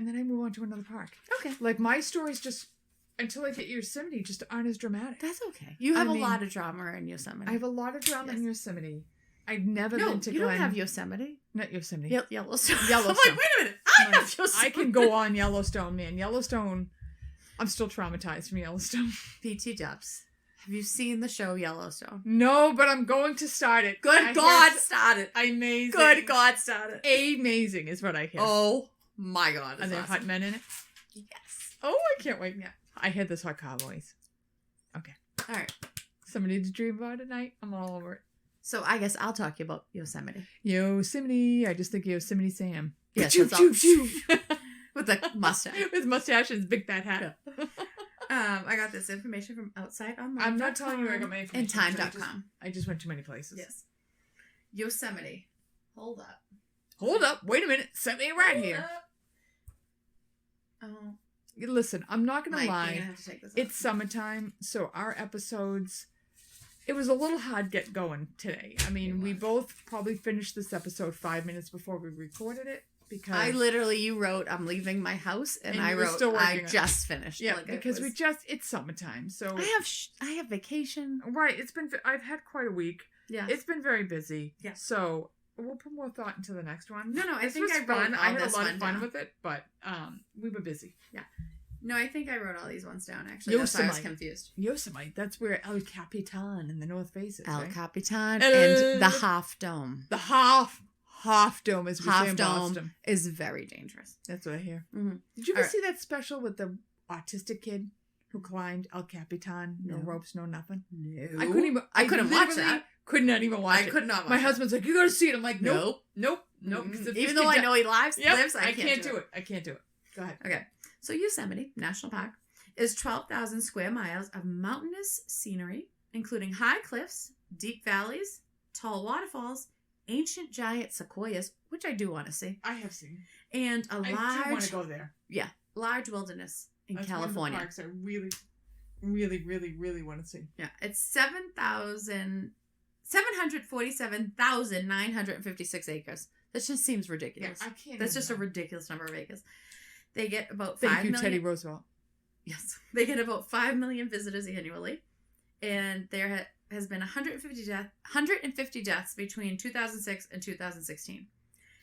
then I move on to another park. Okay. Like, my stories just, until I get Yosemite, just aren't as dramatic. That's okay. You have I mean, a lot of drama in Yosemite. I have a lot of drama in Yosemite. I've never no, been to you Glen. don't have Yosemite. Not Yosemite. Yellowstone. Yellowstone. I'm like, wait a minute. I have Yosemite. I can go on Yellowstone, man. Yellowstone, I'm still traumatized from Yellowstone. BT Dubs. Have you seen the show Yellowstone? No, but I'm going to start it. Good God, start it. Amazing. Good God, start it. Amazing is what I hear. Oh my God. Are there hot men in it? Yes. Oh, I can't wait. Yeah. I hear this hot cowboys. Okay. All right. Somebody to dream about at night. I'm all over it. So I guess I'll talk to you about Yosemite. Yosemite. I just think of Yosemite Sam. Yes, Choo, that's choo, all. choo. With the mustache. With mustache and his big fat hat. I got this information from outside online. I'm not telling you where I got my information. And time.com. I just went too many places. Yes. Yosemite. Hold up. Hold up. Wait a minute. Set me right here. Oh. Listen, I'm not going to Mike, lie. you're gonna have to take this off. It's summertime, so our episodes, it was a little hard get going today. I mean, we both probably finished this episode 5 minutes before we recorded it because I literally, you wrote, I'm leaving my house, and I you were wrote, still I working on it. just finished. Yeah, Like, because it's summertime, so I have vacation. right. I've had quite a week. Yeah. It's been very busy. Yeah. So we'll put more thought into the next one. No, I This think was I wrote fun. I all had a this lot one of fun down. with it, but we were busy. Yeah. No, I think I wrote all these ones down, actually. That's why I was Yosemite. confused. Yosemite. That's where El Capitan in the North Face is, El right? Capitan and the Half Dome. The half dome, as we say Half in Dome Boston. is very dangerous. That's what I hear. Mm-hmm. Did you ever Alright. see that special with the autistic kid who climbed El Capitan? No No. ropes, no nothing. No. I couldn't even. I couldn't watch literally that. Could not even watch I it. could not watch My it. husband's like, you gotta see it. I'm like, Nope. nope. Mm-mm. 'cause if Even this though kid I know he lives, Yep, I can't do it. I can't do it. Go ahead. Okay. So Yosemite National Park is 12,000 square miles of mountainous scenery, including high cliffs, deep valleys, tall waterfalls, ancient giant sequoias, which I do want to see, I have seen. and a I do want to large, go there. large wilderness in That's California. one of the parks I really, really, really, really want to see. Yeah, it's 747,956 acres. That just seems Yeah, ridiculous. I can't. That's even just a know. ridiculous number of acres. They get about Thank 5 you, million. Teddy Roosevelt. Yes, they get about 5 million visitors annually, and there has been 150 deaths between 2006 and 2016.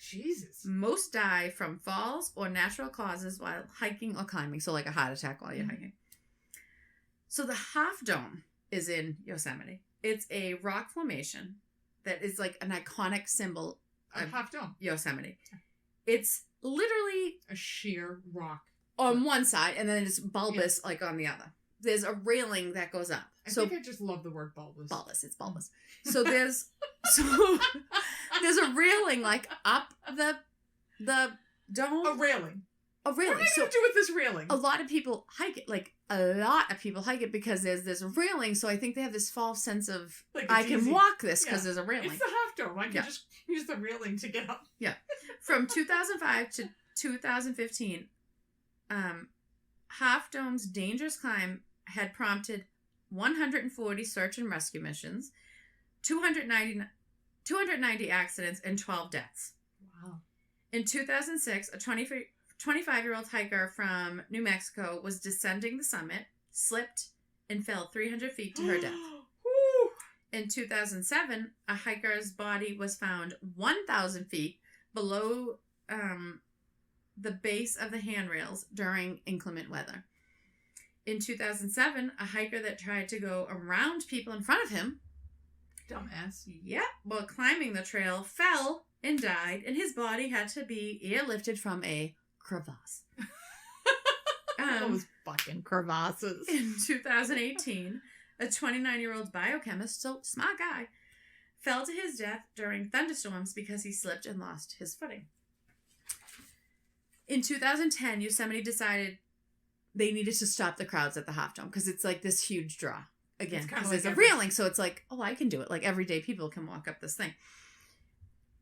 Jesus. Most die from falls or natural causes while hiking or climbing, so like a heart attack while you're hiking. So the Half Dome is in Yosemite. It's a rock formation that is like an iconic symbol A of half dome. Yosemite. It's literally A sheer rock. on one side, and then it's bulbous like on the other. There's a railing that goes up. I think I just love the word bulbous. Bulbous, it's bulbous. So there's there's a railing like up the dome. A railing. A What railing. am I So going to do with this railing? a lot of people hike it. Like a lot of people hike it because there's this railing. So I think they have this false sense of Like, I it's can easy. walk this because Yeah. there's a railing. It's the half dome. I can Yeah. just use the railing to get up. From 2005 to 2015, Half Dome's dangerous climb had prompted 140 search and rescue missions, 290 accidents, and 12 deaths. Wow. In 2006, a 25-year-old hiker from New Mexico was descending the summit, slipped, and fell 300 feet to her death. Woo. In 2007, a hiker's body was found 1,000 feet below the base of the handrails during inclement weather. In 2007, a hiker that tried to go around people in front of him, Dumbass. while climbing the trail, fell and died, and his body had to be airlifted from a crevasse. Those fucking crevasses. In 2018, a 29-year-old biochemist, so smart guy, fell to his death during thunderstorms because he slipped and lost his footing. In 2010, Yosemite decided they needed to stop the crowds at the Half Dome because it's like this huge draw. Again, because there's a railing, so it's like, oh, I can do it. Like, everyday people can walk up this thing.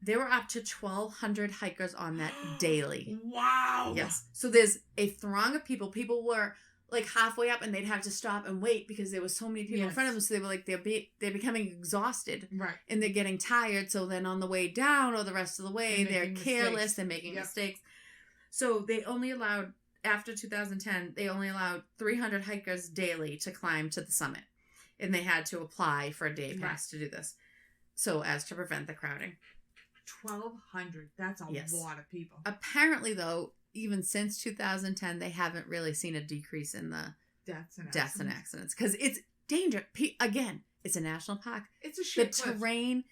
There were up to 1,200 hikers on that daily. Wow. Yes. So there's a throng of people. People were like halfway up and they'd have to stop and wait because there was so many people in front of them. So they were like, they're becoming exhausted. Right. And they're getting tired. So then on the way down or the rest of the way, they're careless. They're making mistakes. So they only allowed, after 2010, they only allowed 300 hikers daily to climb to the summit. And they had to apply for a day pass to do this. So as to prevent the crowding. 1,200. That's a lot of people. Apparently, though, even since 2010, they haven't really seen a decrease in the deaths and accidents. Because it's dangerous. Again, it's a national park. It's a shit The terrain,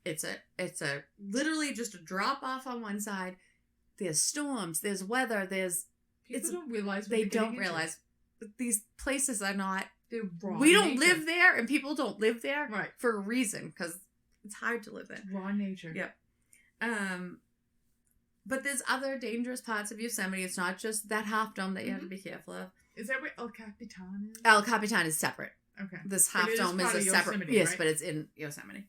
it's a literally just a drop off on one side. There's storms. There's weather. People don't realize. They don't realize. These places are not. They're raw. We don't live there, and people don't live there for a reason because it's hard to live there. Raw nature. Yep. But there's other dangerous parts of Yosemite. It's not just that Half Dome that you have to be careful of. Is that where El Capitan is? El Capitan is separate. Okay. This Half Dome is a separate. Yosemite, yes, right? but it's in Yosemite.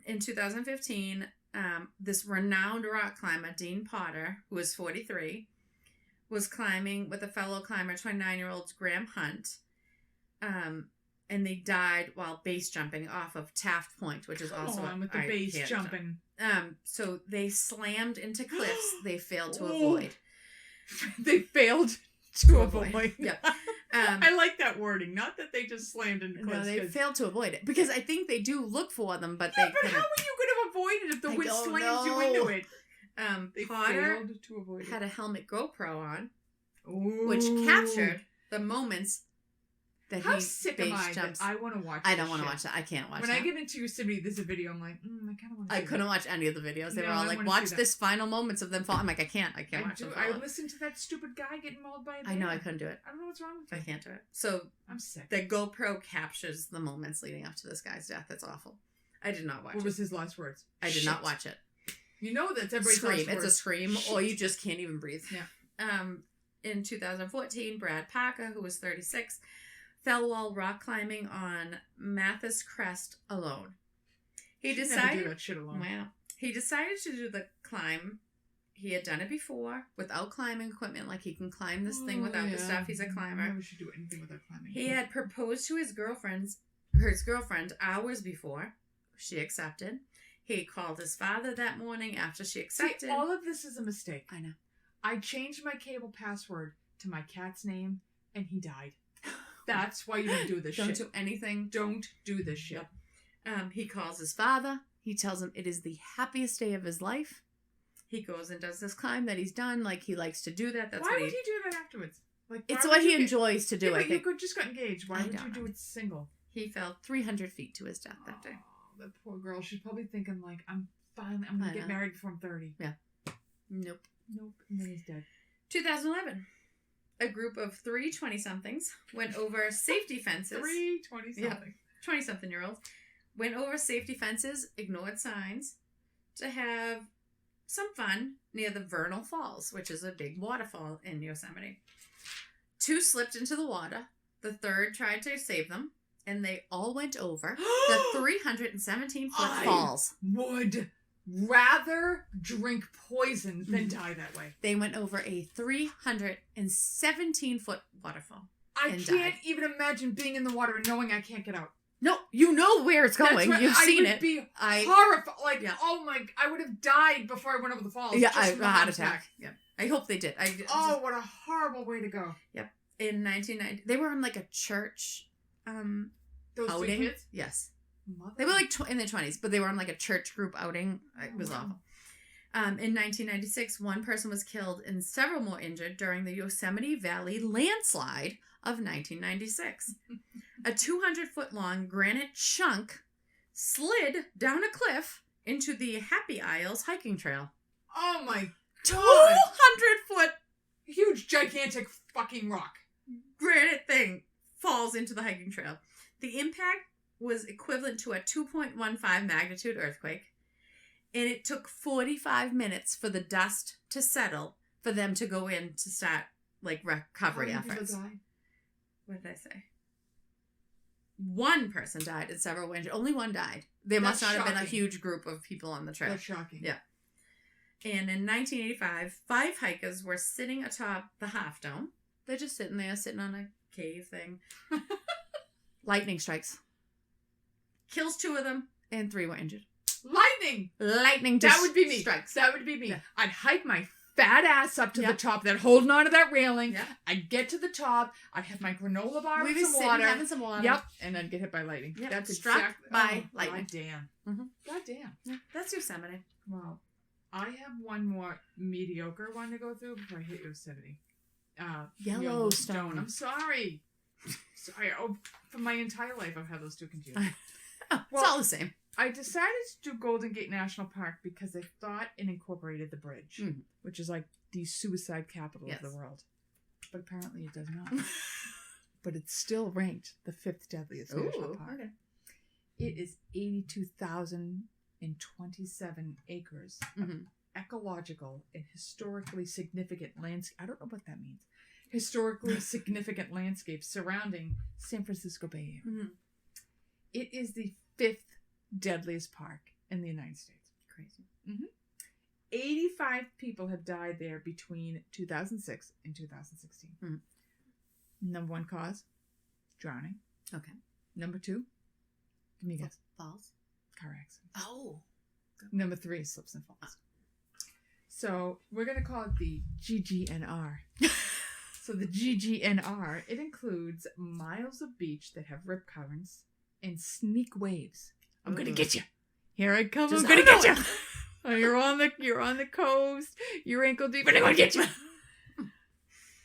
In 2015, this renowned rock climber, Dean Potter, who was 43, was climbing with a fellow climber, 29-year-old Graham Hunt. And they died while base jumping off of Taft Point, which is also with the base jumping. So they slammed into cliffs they failed to avoid. They failed to avoid. Yep. I like that wording. Not that they just slammed into cliffs. No, they failed to avoid it. Because I think they do look for them, but but how are you going to avoid it if the wind slams you into it? They Potter failed to avoid it. had a helmet GoPro on, which captured the moments that How he sick base am I jumps. that I want to watch I don't want to watch that. I can't watch when that. I get into Yosemite, there's a video, I'm like, I kind of want to I couldn't watch any of the videos. They No, were all I like, wanna watch see this final moments of them fall. I'm like, I can't watch them fall. I listened to that stupid guy getting mauled by a bear. I know, I couldn't do it. I don't know what's wrong with me. I can't do it. So I'm sick. the GoPro captures the moments leading up to this guy's death. It's awful. I did not watch it. What was his last words? I did not watch it. You know that's everybody's Scream. last words. It's a scream, or you just can't even breathe. Yeah. In 2014, Brad Parker, who was 36, fell while rock climbing on Mathis Crest alone. He decided never do that shit alone. Wow. He decided to do the climb. He had done it before without climbing equipment. Like, he can climb this thing without the stuff. He's a climber. I never should do anything without climbing. He had proposed to his girlfriend hours before. She accepted. He called his father that morning after she accepted. See, all of this is a mistake. I know. I changed my cable password to my cat's name, and he died. That's why you don't do this shit. Don't do anything. Don't do this shit. Yep. He calls his father. He tells him it is the happiest day of his life. He goes and does this climb that he's done. Like, he likes to do that. That's why would he do that afterwards? Like, it's what he enjoys to do. Yeah, I but think. you could just got engaged. Why would you do it single? He fell 300 feet to his death that day. Oh, that poor girl. She's probably thinking, like, I'm going to get married before I'm 30. Yeah. Nope. And then he's dead. 2011. A group of 3 20-somethings went over safety fences. 3 20-something. 20-something-year-olds went over safety fences, ignored signs, to have some fun near the Vernal Falls, which is a big waterfall in Yosemite. 2 slipped into the water. The 3rd tried to save them, and they all went over the 317-foot falls. Would rather drink poison than die that way. They went over a 317-foot waterfall. I can't even imagine being in the water and knowing I can't get out. No, you know where it's going. You've seen it. I would be horrified. Like, oh my, I would have died before I went over the falls. Yeah, I had a heart attack. Yeah, I hope they did. What a horrible way to go. Yep. In 1990, they were on like a church Those outing. 3 kids? Yes. They were like in their 20s, but they were on like a church group outing. It was awful. In 1996, 1 person was killed and several more injured during the Yosemite Valley landslide of 1996. A 200-foot-long granite chunk slid down a cliff into the Happy Isles hiking trail. Oh my God. 200-foot huge, gigantic fucking rock. Granite thing falls into the hiking trail. The impact was equivalent to a 2.15 magnitude earthquake. And it took 45 minutes for the dust to settle for them to go in to start, like, recovery efforts. What did I say? One person died and several were injured. Only one died. There must not have been a huge group of people on the trail. That's shocking. Yeah. And in 1985, 5 hikers were sitting atop the Half Dome. They're just sitting there, sitting on a cave thing. Lightning strikes. Kills 2 of them, and 3 were injured. Lightning That would be me. Strikes. That would be me. Yeah. I'd hike my fat ass up to the top, then holding onto that railing. Yeah. I'd get to the top. I'd have my granola bar We'd with be some water. having some water. Yep. And I'd get hit by lightning. Yep. That's struck by lightning. God damn. Mm-hmm. God damn. Yeah. That's Yosemite. Well, I have one more mediocre one to go through before I hit Yosemite. Yellowstone. I'm sorry. Sorry. Oh, for my entire life, I've had those two confused. It's all the same. I decided to do Golden Gate National Park because I thought it incorporated the bridge, which is like the suicide capital of the world. But apparently it does not. But it's still ranked the 5th deadliest national park. Okay. It is 82,027 acres of ecological and historically significant landscape. I don't know what that means. Historically significant landscapes surrounding San Francisco Bay Area. It is the 5th deadliest park in the United States. Crazy. 85 people have died there between 2006 and 2016. Number 1 cause, drowning. Okay. Number 2, give me a guess. Falls. Car accident. Oh. Number 3, slips and falls. So we're going to call it the GGNR. So the GGNR, it includes miles of beach that have rip currents and sneak waves. I'm gonna get you. Here I come. I'm gonna get you. Oh, you're on the coast. You're ankle deep, and I'm gonna get you.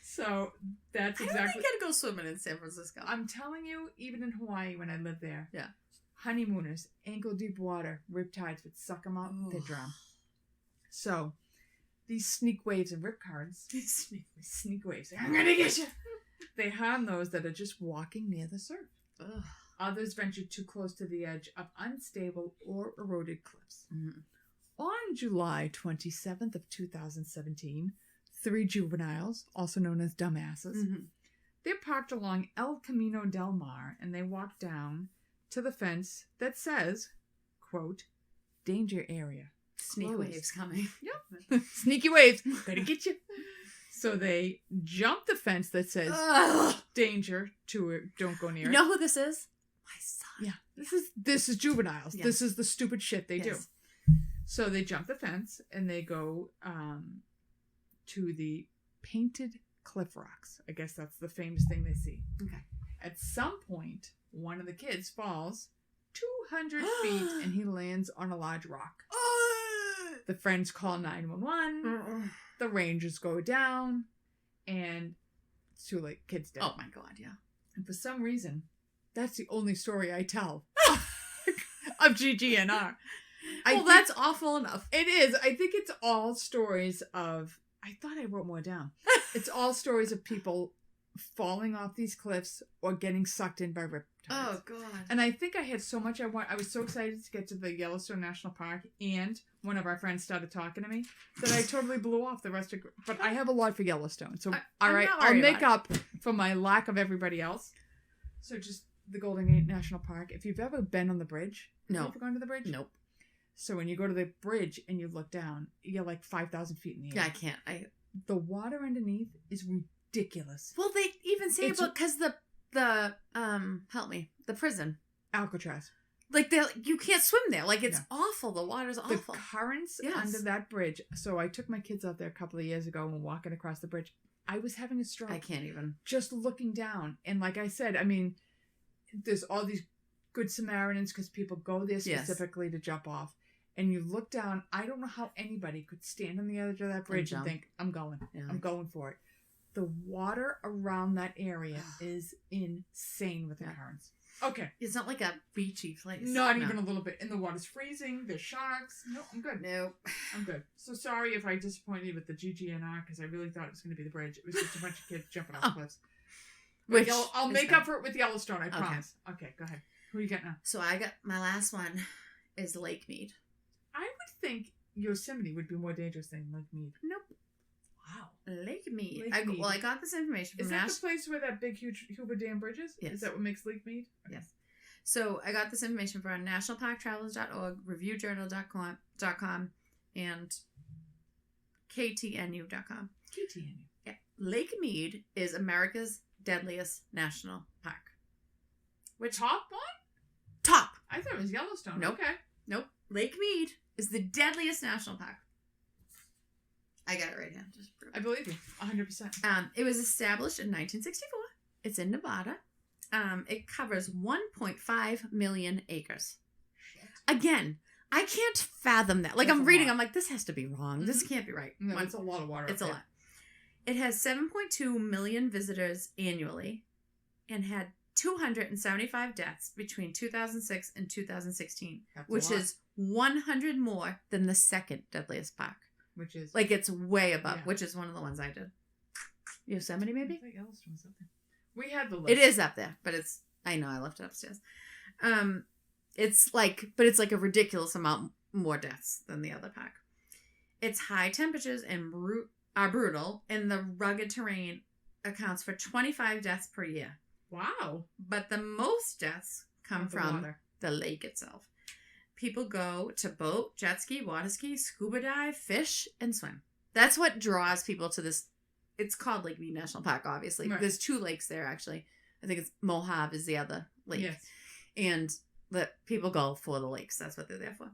So that's exactly. I gotta go swimming in San Francisco. I'm telling you, even in Hawaii when I lived there. Yeah. Honeymooners, ankle deep water, rip tides would suck them out. They drown. So these sneak waves and rip currents. Sneak waves. I'm gonna get you. They harm those that are just walking near the surf. Ugh. Others venture too close to the edge of unstable or eroded cliffs. On July 27th of 2017, 3 juveniles, also known as dumbasses, they're parked along El Camino del Mar, and they walk down to the fence that says, quote, danger area. Sneak waves coming. Yep. Sneaky waves. Gonna get you. So they jump the fence that says, danger to it. Don't go near it. You know who this is? My son. Yeah. This is juveniles. Yes. This is the stupid shit they do. So they jump the fence and they go to the painted cliff rocks. I guess that's the famous thing they see. Okay. At some point, one of the kids falls 200 feet and he lands on a large rock. The friends call 911. The rangers go down and it's too late. Kid's dead. Oh my God, yeah. And for some reason, that's the only story I tell of GGNR. That's awful enough. It is. I think it's all stories of... I thought I wrote more down. It's all stories of people falling off these cliffs or getting sucked in by riptides. Oh, God. And I think I had so much I was so excited to get to the Yellowstone National Park, and one of our friends started talking to me that I totally blew off the rest of... But I have a lot for Yellowstone. So, all right, I'll make up for my lack of everybody else. So just the Golden Gate National Park. If you've ever been on the bridge... No. Have you ever gone to the bridge? Nope. So when you go to the bridge and you look down, you're like 5,000 feet in the air. Yeah, I can't. The water underneath is ridiculous. Well, they even say about because help me, the prison, Alcatraz. Like you can't swim there. Like it's awful. The water's awful. The currents under that bridge. So I took my kids out there a couple of years ago and walking across the bridge. I was having a stroke. I can't even. Just looking down. And like I said, I mean, there's all these good Samaritans because people go there specifically to jump off. And you look down, I don't know how anybody could stand on the edge of that bridge and think, I'm going. Yeah. I'm going for it. The water around that area is insane with the currents. Okay. It's not like a beachy place. Not even a little bit. And the water's freezing. There's sharks. No, I'm good. No. I'm good. So sorry if I disappointed you with the GGNR because I really thought it was going to be the bridge. It was just a bunch of kids jumping off cliffs. Which I'll make up for it with Yellowstone, I promise. Okay, go ahead. Who you got now? So I got my last one is Lake Mead. I would think Yosemite would be more dangerous than Lake Mead. Nope. Wow. Lake Mead. Lake Mead. Well, I got this information from Is that the place where that big, huge Hoover Dam bridge is? Yes. Is that what makes Lake Mead? Okay. Yes. So I got this information from nationalparktravelers.org, reviewjournal.com, and ktnu.com. KTNU. Yeah. Lake Mead is America's deadliest national park. Which top one? Top. I thought it was Yellowstone. Nope. Okay. Nope. Lake Mead is the deadliest national park. I got it right here. Just I believe you. 100%. It was established in 1964. It's in Nevada. It covers 1.5 million acres. Shit. Again, I can't fathom that. Like, That's I'm a reading, lot. I'm like, this has to be wrong. This can't be right. No, it's a lot of water. It's a lot. It has 7.2 million visitors annually and had 275 deaths between 2006 and 2016, which is 100 more than the second deadliest park. Which is... Like, it's way above, Yeah. which is one of the ones I did. Yosemite, maybe? I think Yellowstone's up there. We had the list. It is up there, but it's... I know, I left it upstairs. It's like a ridiculous amount more deaths than the other park. Its high temperatures and are brutal, and the rugged terrain accounts for 25 deaths per year. Wow. But the most deaths come from water. the lake itself. People go to boat, jet ski, water ski, scuba dive, fish, and swim. That's what draws people to this. It's called Lake Mead National Park, obviously. Right. There's 2 lakes there, actually. I think it's Mohave is the other lake. Yes. And the people go for the lakes. That's what they're there for.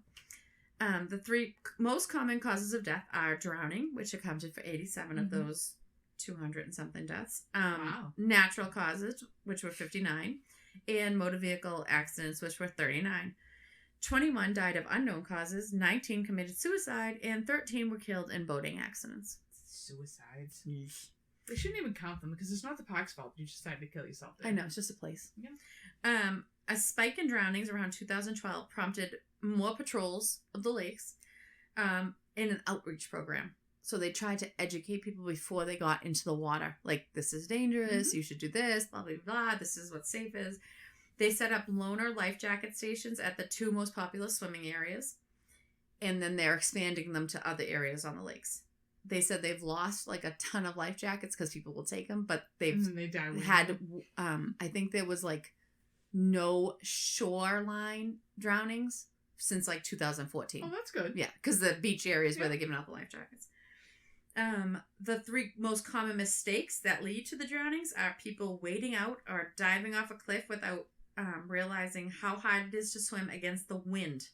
The 3 most common causes of death are drowning, which accounted for 87 of those 200 and something deaths. Wow. Natural causes, which were 59. And motor vehicle accidents, which were 39. 21 died of unknown causes, 19 committed suicide, and 13 were killed in boating accidents. Suicides. They shouldn't even count them because it's not the park's fault. You just decided to kill yourself there. I know, it's just a place. Yeah. A spike in drownings around 2012 prompted more patrols of the lakes in an outreach program. So they tried to educate people before they got into the water. Like, this is dangerous, you should do this, blah, blah, blah, this is what safe is. They set up loaner life jacket stations at the 2 most popular swimming areas. And then they're expanding them to other areas on the lakes. They said they've lost like a ton of life jackets because people will take them, but they've they had, I think there was like no shoreline drownings since like 2014. Oh, that's good. Yeah, because the beach areas where they're giving out the life jackets. The 3 most common mistakes that lead to the drownings are people wading out or diving off a cliff without realizing how hard it is to swim against the wind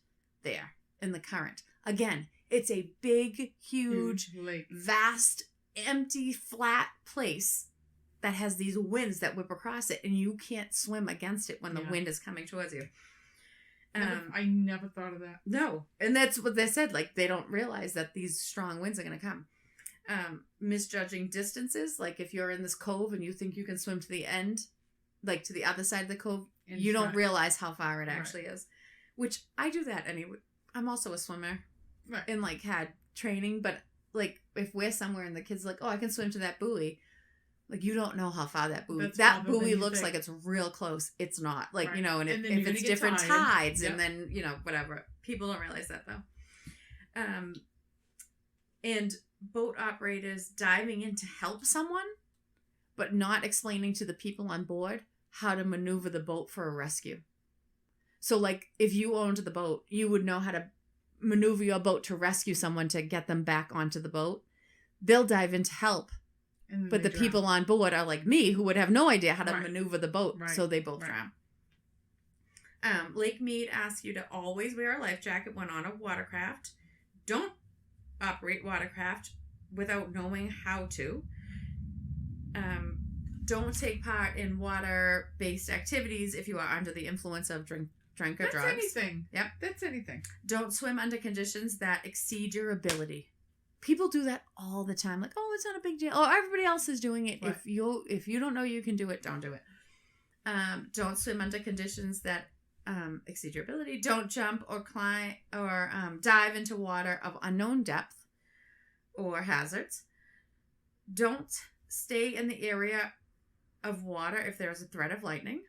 there in the current. Again, it's a big, huge lake, vast, empty, flat place that has these winds that whip across it, and you can't swim against it when the wind is coming towards you. I never thought of that. No. And that's what they said. Like, they don't realize that these strong winds are going to come. Misjudging distances. Like, if you're in this cove and you think you can swim to the end, like to the other side of the cove, you don't realize how far it actually is. Which, I do that anyway. I'm also a swimmer. Right. And, like, had training. But, like, if we're somewhere and the kid's like, oh, I can swim to that buoy. Like, you don't know how far that buoy... That buoy looks like it's real close. It's not. Like, you know, and if it's different tides and then, you know, whatever. People don't realize that, though. And boat operators diving in to help someone, but not explaining to the people on board how to maneuver the boat for a rescue. So, like, if you owned the boat, you would know how to maneuver your boat to rescue someone to get them back onto the boat. They'll dive in to help. But the people on board are like me, who would have no idea how to maneuver the boat, so they both drown. Lake Mead asks you to always wear a life jacket when on a watercraft. Don't operate watercraft without knowing how to. Don't take part in water-based activities if you are under the influence of drink or drugs. That's anything. Yep. That's anything. Don't swim under conditions that exceed your ability. People do that all the time. Like, oh, it's not a big deal. Oh, everybody else is doing it. Right. If you don't know you can do it, don't do it. Don't swim under conditions that exceed your ability. Don't jump or climb or dive into water of unknown depth or hazards. Don't stay in the area of water if there is a threat of lightning.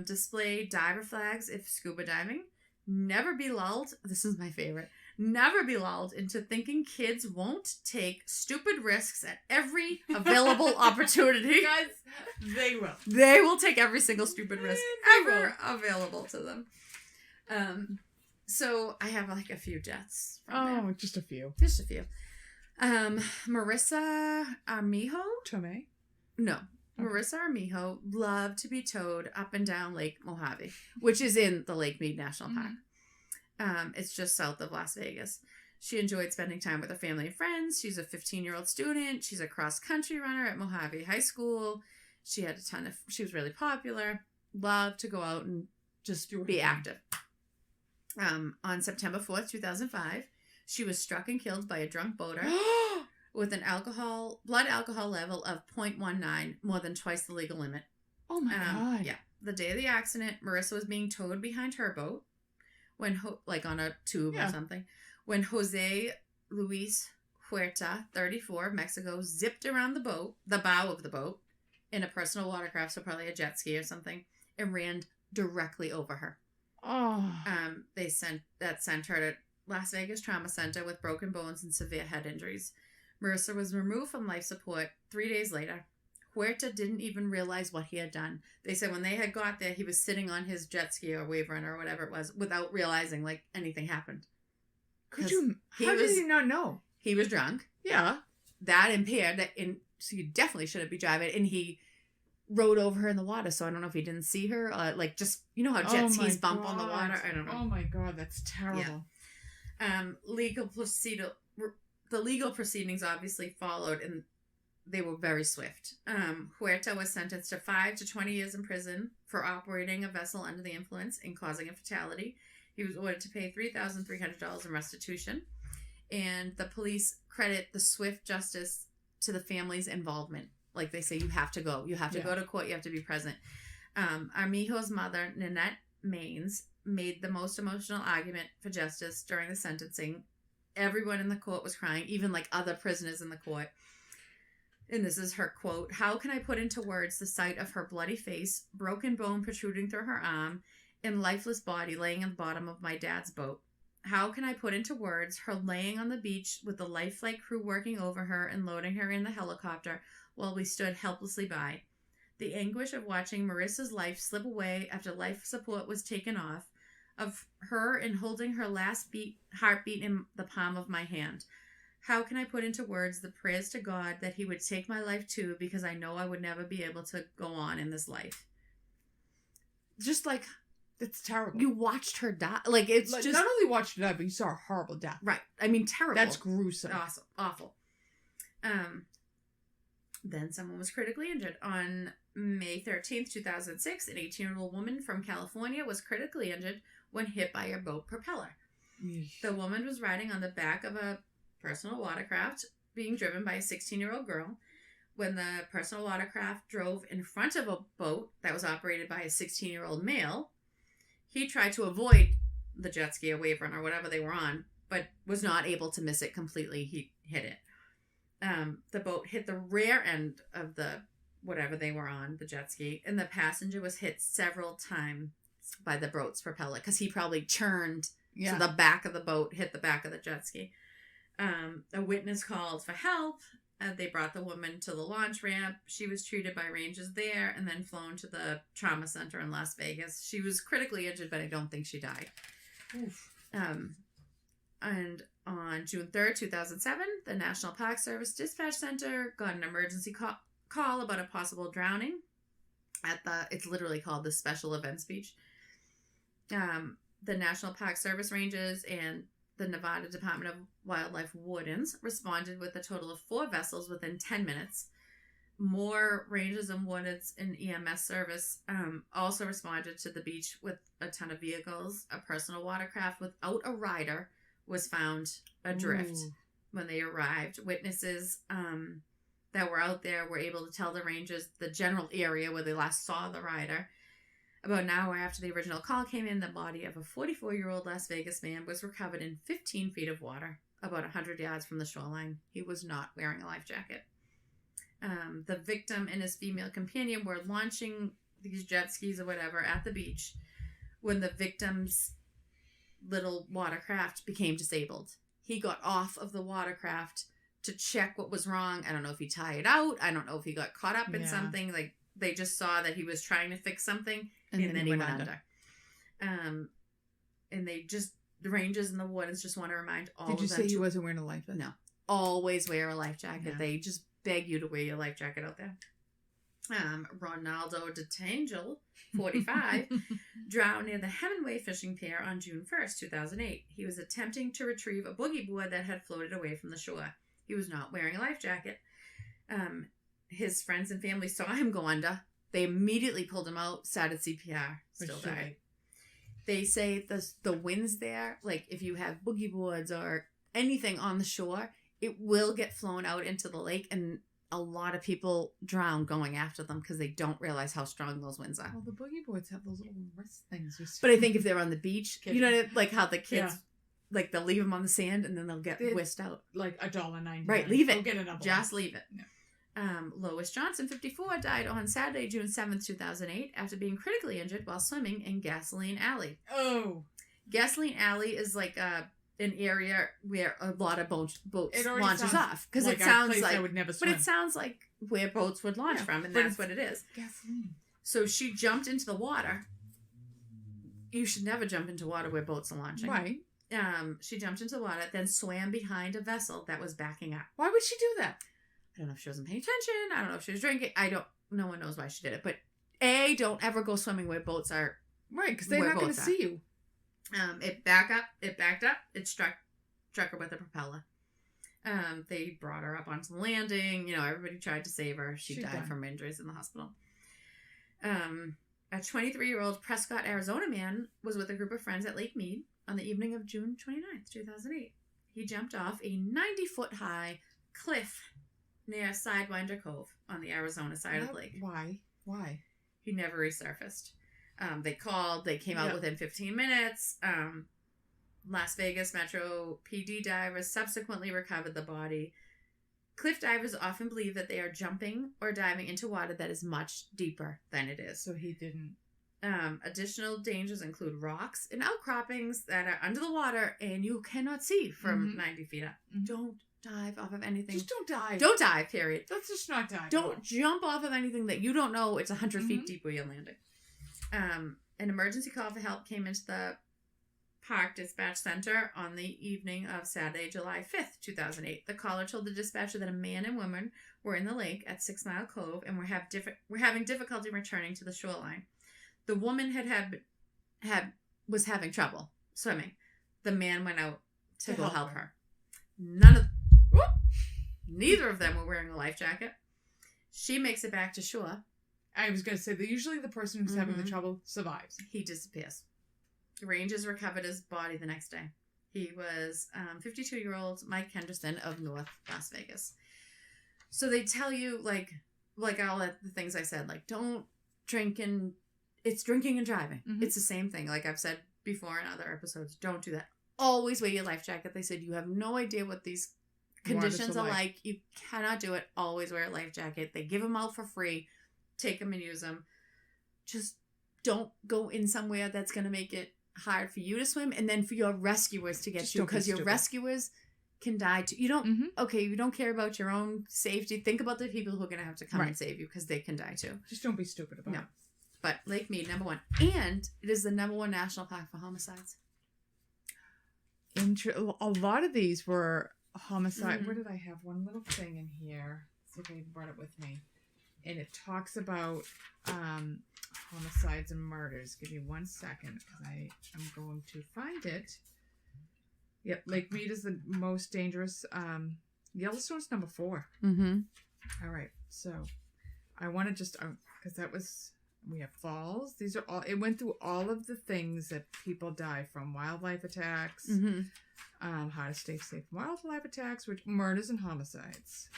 display diver flags if scuba diving. Never be lulled. This is my favorite. Never be lulled into thinking kids won't take stupid risks at every available opportunity. Guys, they will. They will take every single stupid risk They ever available to them. So I have like a few deaths. Oh, just a few. Just a few. Marissa Armijo? Tomei? No. Okay. Marissa Armijo loved to be towed up and down Lake Mojave, which is in the Lake Mead National Park. It's just south of Las Vegas. She enjoyed spending time with her family and friends. She's a 15-year-old student. She's a cross-country runner at Mojave High School. She was really popular. Loved to go out and just be active. On September 4th, 2005, she was struck and killed by a drunk boater with an blood alcohol level of 0.19, more than twice the legal limit. Oh my God. Yeah. The day of the accident, Marissa was being towed behind her boat when, on a tube or something, when Jose Luis Huerta, 34, of Mexico, zipped around the bow of the boat, in a personal watercraft, so probably a jet ski or something, and ran directly over her. Oh. That sent her to Las Vegas Trauma Center with broken bones and severe head injuries. Marissa was removed from life support 3 days later. Huerta didn't even realize what he had done. They said when they had got there, he was sitting on his jet ski or wave runner or whatever it was without realizing anything happened. How did he not know? He was drunk. Yeah. That impaired, so you definitely shouldn't be driving. And he rode over her in the water, so I don't know if he didn't see her. You know how jet skis bump on the water? I don't know. Oh my God, that's terrible. Yeah. The legal proceedings obviously followed, and they were very swift. Huerta was sentenced to 5 to 20 years in prison for operating a vessel under the influence and causing a fatality. He was ordered to pay $3,300 in restitution. And the police credit the swift justice to the family's involvement. Like they say, you have to go. You have to go to court. You have to be present. Armijo's mother, Nanette Maines, made the most emotional argument for justice during the sentencing. Everyone in the court was crying, even other prisoners in the court. And this is her quote: "How can I put into words the sight of her bloody face, broken bone protruding through her arm, and lifeless body laying in the bottom of my dad's boat? How can I put into words her laying on the beach with the life flight crew working over her and loading her in the helicopter while we stood helplessly by? The anguish of watching Marissa's life slip away after life support was taken off, of her and holding her last heartbeat in the palm of my hand. How can I put into words the prayers to God that he would take my life too, because I know I would never be able to go on in this life." Just it's terrible. You watched her die. It's just not only watched her die, but you saw a horrible death. Right. I mean, terrible. That's gruesome. Awesome. Awful. Then someone was critically injured. On May 13th, 2006, an 18-year-old woman from California was critically injured when hit by a boat propeller. The woman was riding on the back of a personal watercraft being driven by a 16-year-old girl. When the personal watercraft drove in front of a boat that was operated by a 16-year-old male, he tried to avoid the jet ski or wave runner or whatever they were on, but was not able to miss it completely. He hit it. The boat hit the rear end of the whatever they were on, the jet ski, and the passenger was hit several times by the boat's propeller because he probably churned to the back of the boat, hit the back of the jet ski. A witness called for help. They brought the woman to the launch ramp. She was treated by rangers there and then flown to the trauma center in Las Vegas. She was critically injured, but I don't think she died. Oof. And on June 3rd, 2007, the National Park Service Dispatch Center got an emergency call about a possible drowning it's literally called the Special Events Beach. The National Park Service Rangers and the Nevada Department of Wildlife Wardens responded with a total of 4 vessels within 10 minutes. More rangers and wardens and EMS service also responded to the beach with a ton of vehicles. A personal watercraft without a rider was found adrift when they arrived. Witnesses that were out there were able to tell the rangers the general area where they last saw the rider. About an hour after the original call came in, the body of a 44-year-old Las Vegas man was recovered in 15 feet of water, about 100 yards from the shoreline. He was not wearing a life jacket. The victim and his female companion were launching these jet skis or whatever at the beach when the victim's little watercraft became disabled. He got off of the watercraft to check what was wrong. I don't know if he tied out. I don't know if he got caught up in something. Like, they just saw that he was trying to fix something, and then he went under. And they just, the rangers and the wardens just want to remind all of them. Did you say he wasn't wearing a life vest? No. Always wear a life jacket. Yeah. They just beg you to wear your life jacket out there. Ronaldo DeTangel, 45, drowned near the Hemingway fishing pier on June 1st, 2008. He was attempting to retrieve a boogie board that had floated away from the shore. He was not wearing a life jacket. His friends and family saw him go under. They immediately pulled him out, started CPR, still died. They say the winds there, like if you have boogie boards or anything on the shore, it will get flown out into the lake, and a lot of people drown going after them because they don't realize how strong those winds are. Well, the boogie boards have those little wrist things. But I think if they're on the beach, you know, like how the kids, like they'll leave them on the sand and then they'll get whisked out. Like $1.99. Right, leave it. Go get another Just one. leave it. No. Lois Johnson, 54, died on Saturday, June 7th, 2008, after being critically injured while swimming in Gasoline Alley. Oh. Gasoline Alley is like an area where a lot of boats launches off. Because like it sounds like, I would never swim. But it sounds like where boats would launch from, and that's what it is. Gasoline. So she jumped into the water. You should never jump into water where boats are launching. Right. She jumped into the water, then swam behind a vessel that was backing up. Why would she do that? I don't know if she wasn't paying attention. I don't know if she was drinking. No one knows why she did it. But don't ever go swimming where boats are. Right, because they're not going to see you. It backed up. It struck her with a propeller. They brought her up onto the landing. You know, everybody tried to save her. She died from injuries in the hospital. A 23-year-old Prescott, Arizona man was with a group of friends at Lake Mead on the evening of June 29th, 2008. He jumped off a 90-foot-high cliff near Sidewinder Cove on the Arizona side of the lake. Why? He never resurfaced. They called. They came out within 15 minutes. Las Vegas Metro PD divers subsequently recovered the body. Cliff divers often believe that they are jumping or diving into water that is much deeper than it is. So he didn't. Additional dangers include rocks and outcroppings that are under the water and you cannot see from 90 feet up. Mm-hmm. Don't dive off of anything. Just don't dive. Don't dive, period. Let's just not dive. Don't jump off of anything that you don't know it's 100 feet deep where you're landing. An emergency call for help came into the Park Dispatch Center on the evening of Saturday, July 5th, 2008. The caller told the dispatcher that a man and woman were in the lake at 6 Mile Cove and were having difficulty returning to the shoreline. The woman was having trouble swimming. The man went out to go help her. Neither of them were wearing a life jacket. She makes it back to shore. I was going to say that usually the person who's having the trouble survives. He disappears. Rangers recovered his body the next day. He was 52-year-old Mike Henderson of North Las Vegas. So they tell you, like all the things I said, like, don't drink and... It's drinking and driving. Mm-hmm. It's the same thing. Like I've said before in other episodes, don't do that. Always wear your life jacket. They said you have no idea what these conditions are like. You cannot do it. Always wear a life jacket. They give them out for free. Take them and use them. Just don't go in somewhere that's going to make it hard for you to swim and then for your rescuers to get you, because your rescuers can die too. You don't you don't care about your own safety. Think about the people who are going to have to come and save you because they can die too. Just don't be stupid about it. But Lake Mead, number 1. And it is the number 1 national park for homicides. A lot of these were homicide. Where did I have one little thing in here? See if I brought it with me. And it talks about homicides and murders. Give me 1 second because I am going to find it. Yep, Lake Mead is the most dangerous. Yellowstone's number 4. Mm-hmm. All right, so I want to just because that was. We have falls. These are all. It went through all of the things that people die from: wildlife attacks, how to stay safe from wildlife attacks, which murders and homicides.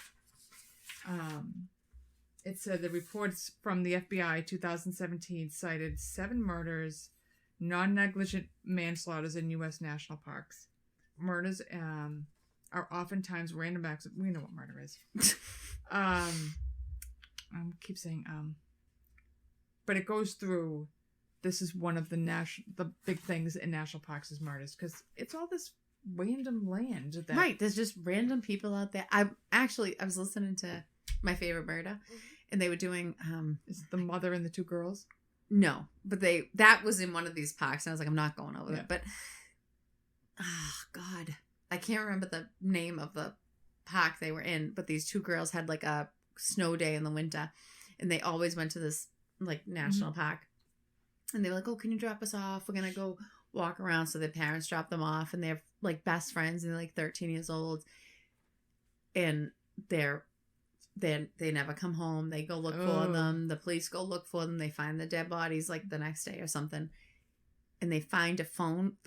It said the reports from the FBI 2017 cited 7 murders, non-negligent manslaughters in U.S. national parks. Murders are oftentimes random acts. We know what murder is. I keep saying But it goes through. This is one of the big things in national parks is murders, because it's all this random land. Right, there's just random people out there. I was listening to My Favorite Murder, and they were doing is it the mother and the two girls? No, but that was in one of these parks, and I was like, I'm not going over it. But God, I can't remember the name of the park they were in, but these two girls had like a snow day in the winter, and they always went to this like national park, and they were like, oh, can you drop us off, we're gonna go walk around. So their parents dropped them off, and they're like best friends, and they're like 13 years old, and they never come home. They go look for them, the police go look for them, they find the dead bodies like the next day or something, and they find the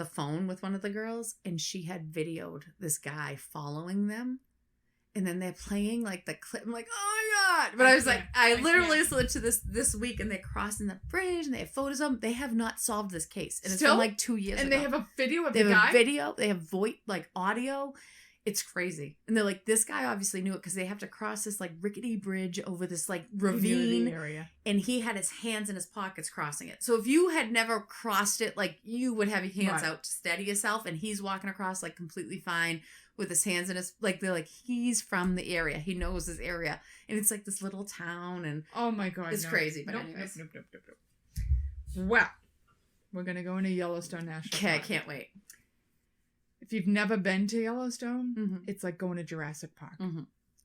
phone with one of the girls, and she had videoed this guy following them. And then they're playing like the clip. I'm like, oh my God. But I was like, I literally listened to this week, and they're crossing the bridge, and they have photos of them. They have not solved this case. And it's been like 2 years ago. And they have a video of the guy? They have a video. They have audio. It's crazy. And they're like, this guy obviously knew it, because they have to cross this like rickety bridge over this like ravine area. And he had his hands in his pockets crossing it. So if you had never crossed it, like you would have your hands out to steady yourself, and he's walking across like completely fine with his hands in his, like, they're like, he's from the area. He knows this area. And it's like this little town, and oh my God, it's crazy. But anyways. Nope. Well, we're going to go into Yellowstone National Park. Okay, I can't wait. If you've never been to Yellowstone, it's like going to Jurassic Park.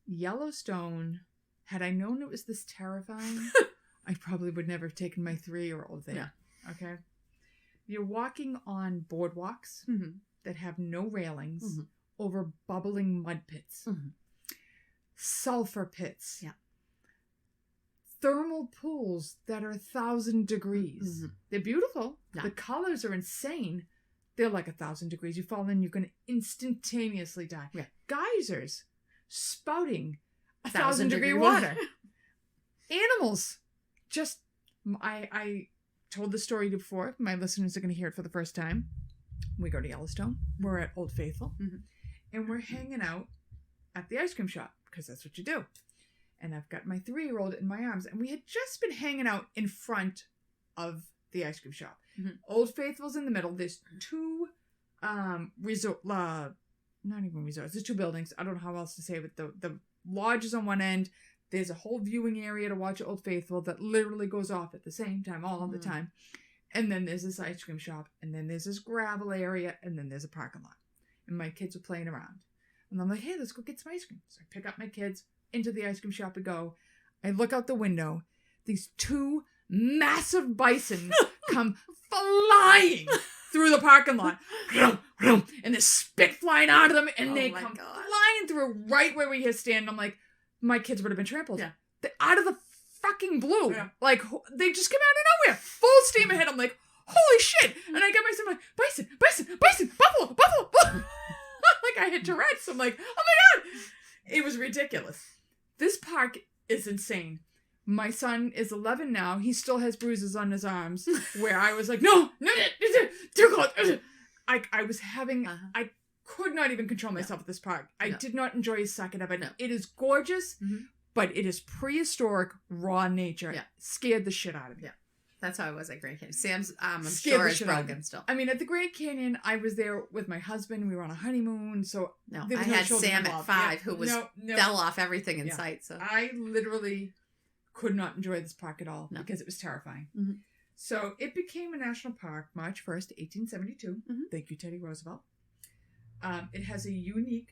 Yellowstone, had I known it was this terrifying, I probably would never have taken my 3-year-old there. Yeah. Okay? You're walking on boardwalks that have no railings over bubbling mud pits. Sulfur pits. Yeah. Thermal pools that are 1,000 degrees. They're beautiful. Yeah. The colors are insane. They're like 1,000 degrees. You fall in, you're going to instantaneously die. Yeah. Geysers spouting 1,000-degree water. Animals. Just, I told the story before. My listeners are going to hear it for the first time. We go to Yellowstone. We're at Old Faithful. And we're hanging out at the ice cream shop, because that's what you do. And I've got my 3-year-old in my arms. And we had just been hanging out in front of the ice cream shop. Old Faithful's in the middle. There's 2 not even resorts. There's 2 buildings. I don't know how else to say it, but the lodge is on one end. There's a whole viewing area to watch Old Faithful that literally goes off at the same time, all the time. And then there's this ice cream shop, and then there's this gravel area, and then there's a parking lot. And my kids are playing around. And I'm like, hey, let's go get some ice cream. So I pick up my kids, into the ice cream shop we go. I look out the window. These 2 massive bison come flying through the parking lot. And there's spit flying out of them, and they come flying through right where we stand. I'm like, my kids would have been trampled. Yeah. Out of the fucking blue. Yeah. Like, they just came out of nowhere. Full steam ahead. I'm like, holy shit. And I get myself like, bison, buffalo. Like I had Tourette's. I'm like, oh my God. It was ridiculous. This park is insane. My son is 11 now. He still has bruises on his arms where I was like, no, too close. I was having, I could not even control myself at this park. I did not enjoy a second of it. No. It is gorgeous, but it is prehistoric, raw nature. Yeah. Scared the shit out of me. Yeah. That's how I was at Grand Canyon. Sam's, I'm sure is broken still. I mean, at the Grand Canyon, I was there with my husband. We were on a honeymoon, so no, I had Sam at 5 who was fell off everything in sight. So I literally could not enjoy this park at all because it was terrifying. So it became a national park March 1st, 1872. Thank you, Teddy Roosevelt. It has a unique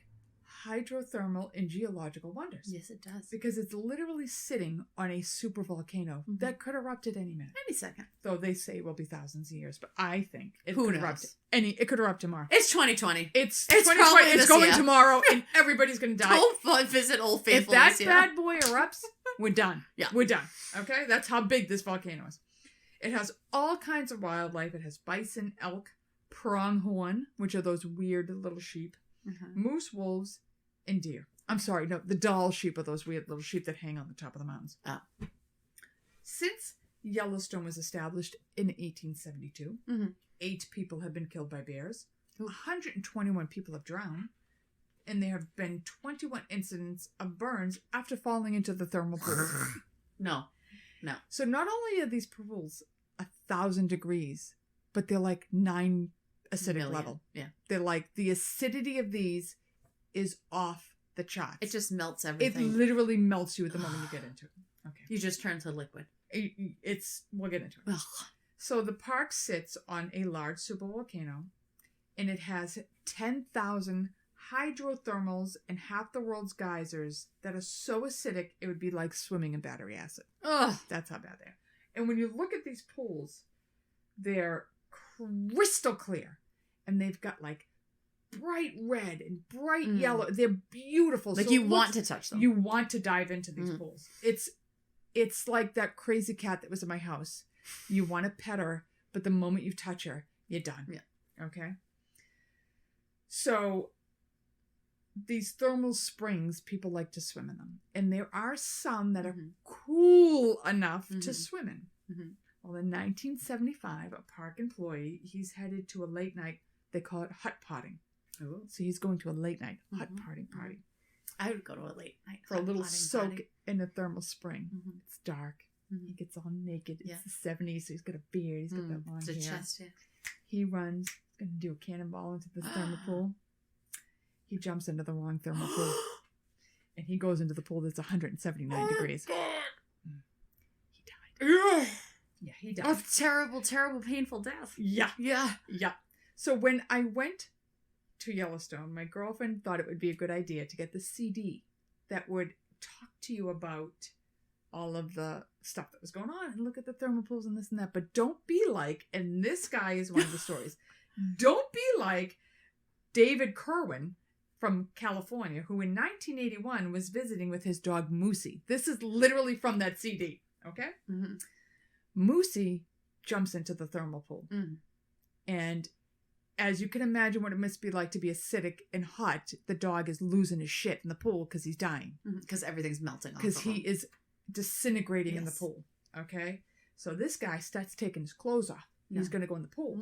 hydrothermal and geological wonders. Yes, it does. Because it's literally sitting on a super volcano that could erupt at any minute. Any second. Though they say it will be thousands of years, but I think it could erupt it could erupt tomorrow. It's 2020. It's 2020. It's going tomorrow, and everybody's going to die. Don't visit Old Faithful. If that bad boy erupts, we're done. Yeah. We're done. Okay? That's how big this volcano is. It has all kinds of wildlife. It has bison, elk, pronghorn, which are those weird little sheep, moose, wolves, and deer. I'm sorry, no, the doll sheep are those weird little sheep that hang on the top of the mountains. Since Yellowstone was established in 1872, 8 people have been killed by bears, 121 people have drowned, and there have been 21 incidents of burns after falling into the thermal pool. No. No. So not only are these pools 1,000 degrees, but they're like 9 acidic level. Yeah. They're like, the acidity of these is off the charts. It just melts everything. It literally melts you at the moment you get into it. Okay. You just turn to liquid. We'll get into it. So the park sits on a large supervolcano, and it has 10,000 hydrothermals and half the world's geysers that are so acidic it would be like swimming in battery acid. Ugh. That's how bad they are. And when you look at these pools, they're crystal clear, and they've got like bright red and bright yellow. They're beautiful. Like, so you want to touch them. You want to dive into these pools. It's like that crazy cat that was in my house. You want to pet her, but the moment you touch her, you're done. Yeah. Okay? So these thermal springs, people like to swim in them. And there are some that are cool enough to swim in. Well, in 1975, a park employee, he's headed to a late night, they call it hut potting. Ooh. So he's going to a late night hut party. I would go to a late night For a little soak in a thermal spring. It's dark. He gets all naked. It's the 70s, so he's got a beard. He's got that long hair. Chest, yeah. He runs. He's going to do a cannonball into the thermal pool. He jumps into the wrong thermal pool. And he goes into the pool that's 179 degrees. God. He died. Yeah, he died. Oh, terrible, terrible, painful death. Yeah. Yeah. Yeah. So when I went to Yellowstone, my girlfriend thought it would be a good idea to get the CD that would talk to you about all of the stuff that was going on and look at the thermal pools and this and that. But don't be like, and this guy is one of the stories, don't be like David Kerwin from California, who in 1981 was visiting with his dog Moosie. This is literally from that CD, okay? Moosie jumps into the thermal pool. And as you can imagine what it must be like to be acidic and hot, the dog is losing his shit in the pool because he's dying. Because everything's melting off. Because he is disintegrating in the pool. Okay? So this guy starts taking his clothes off. He's going to go in the pool.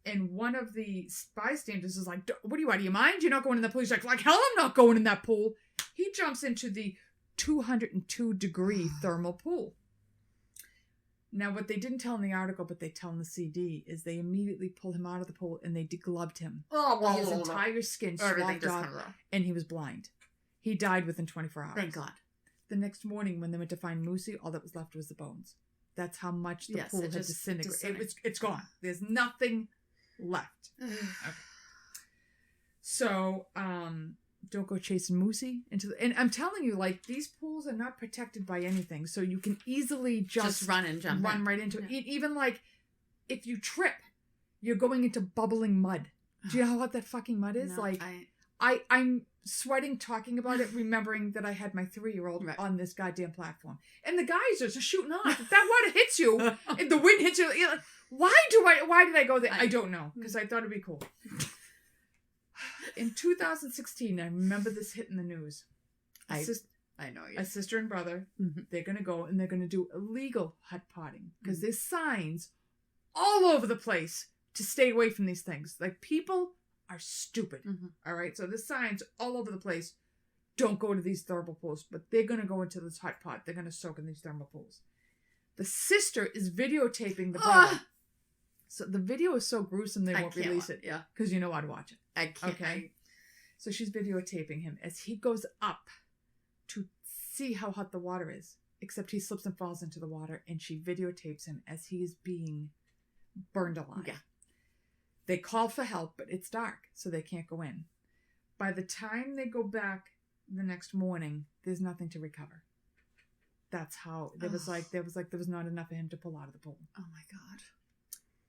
And one of the bystanders is like, what are you, out of your mind? You're not going in the pool. He's like hell, I'm not going in that pool. He jumps into the 202 degree thermal pool. Now, what they didn't tell in the article, but they tell in the CD, is they immediately pulled him out of the pool and they degloved him. His entire skin swabbed off, and he was blind. He died within 24 hours. Thank God. The next morning, when they went to find Moosie, all that was left was the bones. That's how much the pool had disintegrated. It's gone. There's nothing left. Okay. So, don't go chasing Moosie and I'm telling you, like, these pools are not protected by anything, so you can easily just run and jump right into it. Even like if you trip, you're going into bubbling mud. Do you know how hot that fucking mud is? No, like I'm sweating talking about it, remembering that I had my 3-year-old on this goddamn platform, and the geysers are shooting off. If that water hits you, if the wind hits you, you're like, why did I go there? I don't know, because I thought it'd be cool. In 2016, I remember this hitting the news. I know you. A sister and brother, they're going to go and they're going to do illegal hut potting because there's signs all over the place to stay away from these things. Like, people are stupid. All right? So there's signs all over the place. Don't go to these thermal pools, but they're going to go into this hot pot. They're going to soak in these thermal pools. The sister is videotaping the brother. So the video is so gruesome they won't release it. Yeah. Because you know I'd watch it. I can't. Okay. So she's videotaping him as he goes up to see how hot the water is. Except he slips and falls into the water, and she videotapes him as he is being burned alive. Yeah. They call for help, but it's dark, so they can't go in. By the time they go back the next morning, there's nothing to recover. That's how there was not enough of him to pull out of the pool. Oh my God.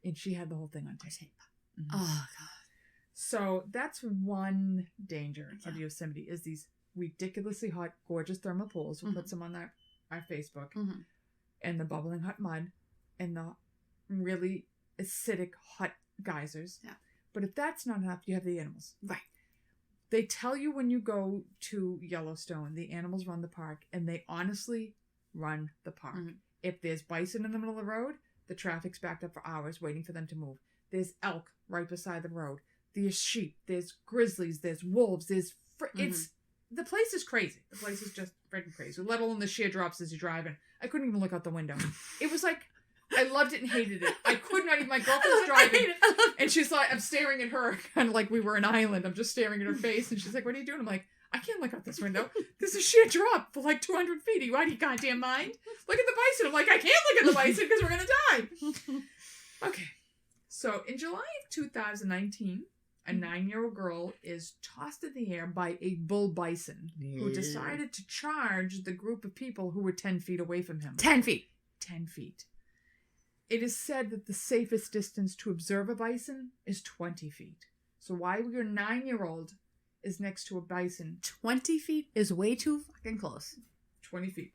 And she had the whole thing on tape. Oh God. So that's one danger of Yosemite, is these ridiculously hot, gorgeous thermal pools. We'll put some on our Facebook. And the bubbling hot mud and the really acidic hot geysers. Yeah. But if that's not enough, you have the animals. Right. They tell you when you go to Yellowstone, the animals run the park, and they honestly run the park. If there's bison in the middle of the road, the traffic's backed up for hours waiting for them to move. There's elk right beside the road. There's sheep. There's grizzlies. There's wolves. There's the place is crazy. The place is just freaking crazy. Let alone the sheer drops as you're driving. I couldn't even look out the window. It was like, I loved it and hated it. I could not even, my girlfriend's driving, and she's like, I'm staring at her, kind of like we were an island. I'm just staring at her face, and she's like, what are you doing? I'm like, I can't look out this window. There's a sheer drop for like 200 feet. Are you out of your goddamn mind? Look at the bison. I'm like, I can't look at the bison because we're going to die. Okay. So in July of 2019, a 9-year-old girl is tossed in the air by a bull bison who decided to charge the group of people who were 10 feet away from him. 10 feet. 10 feet. It is said that the safest distance to observe a bison is 20 feet. So while your 9-year-old is next to a bison, 20 feet is way too fucking close. 20 feet.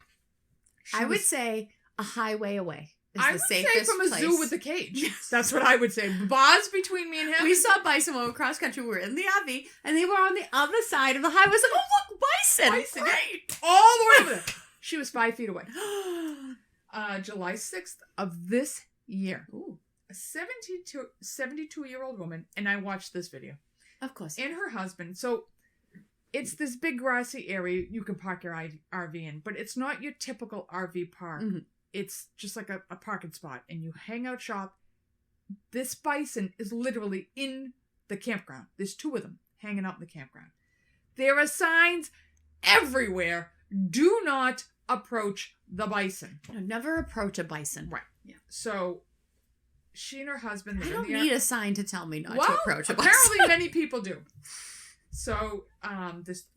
I would say a highway away. I would say from a zoo with a cage. That's what I would say. Bars between me and him. We saw bison when we were cross country. We were in the RV, and they were on the other side of the highway. I was like, oh, look, bison. Bison. Great. All the way over there. She was 5 feet away. July 6th of this year. Ooh. A 72-year-old woman, and I watched this video. Of course. And her husband. So it's this big grassy area you can park your RV in, but it's not your typical RV park. Mm-hmm. It's just like a parking spot, and you hang out shop. This bison is literally in the campground. There's 2 of them hanging out in the campground. There are signs everywhere. Do not approach the bison. No, never approach a bison. Right. Yeah. So she and her husband. I don't need a sign to tell me not to approach a bison. Apparently many people do. So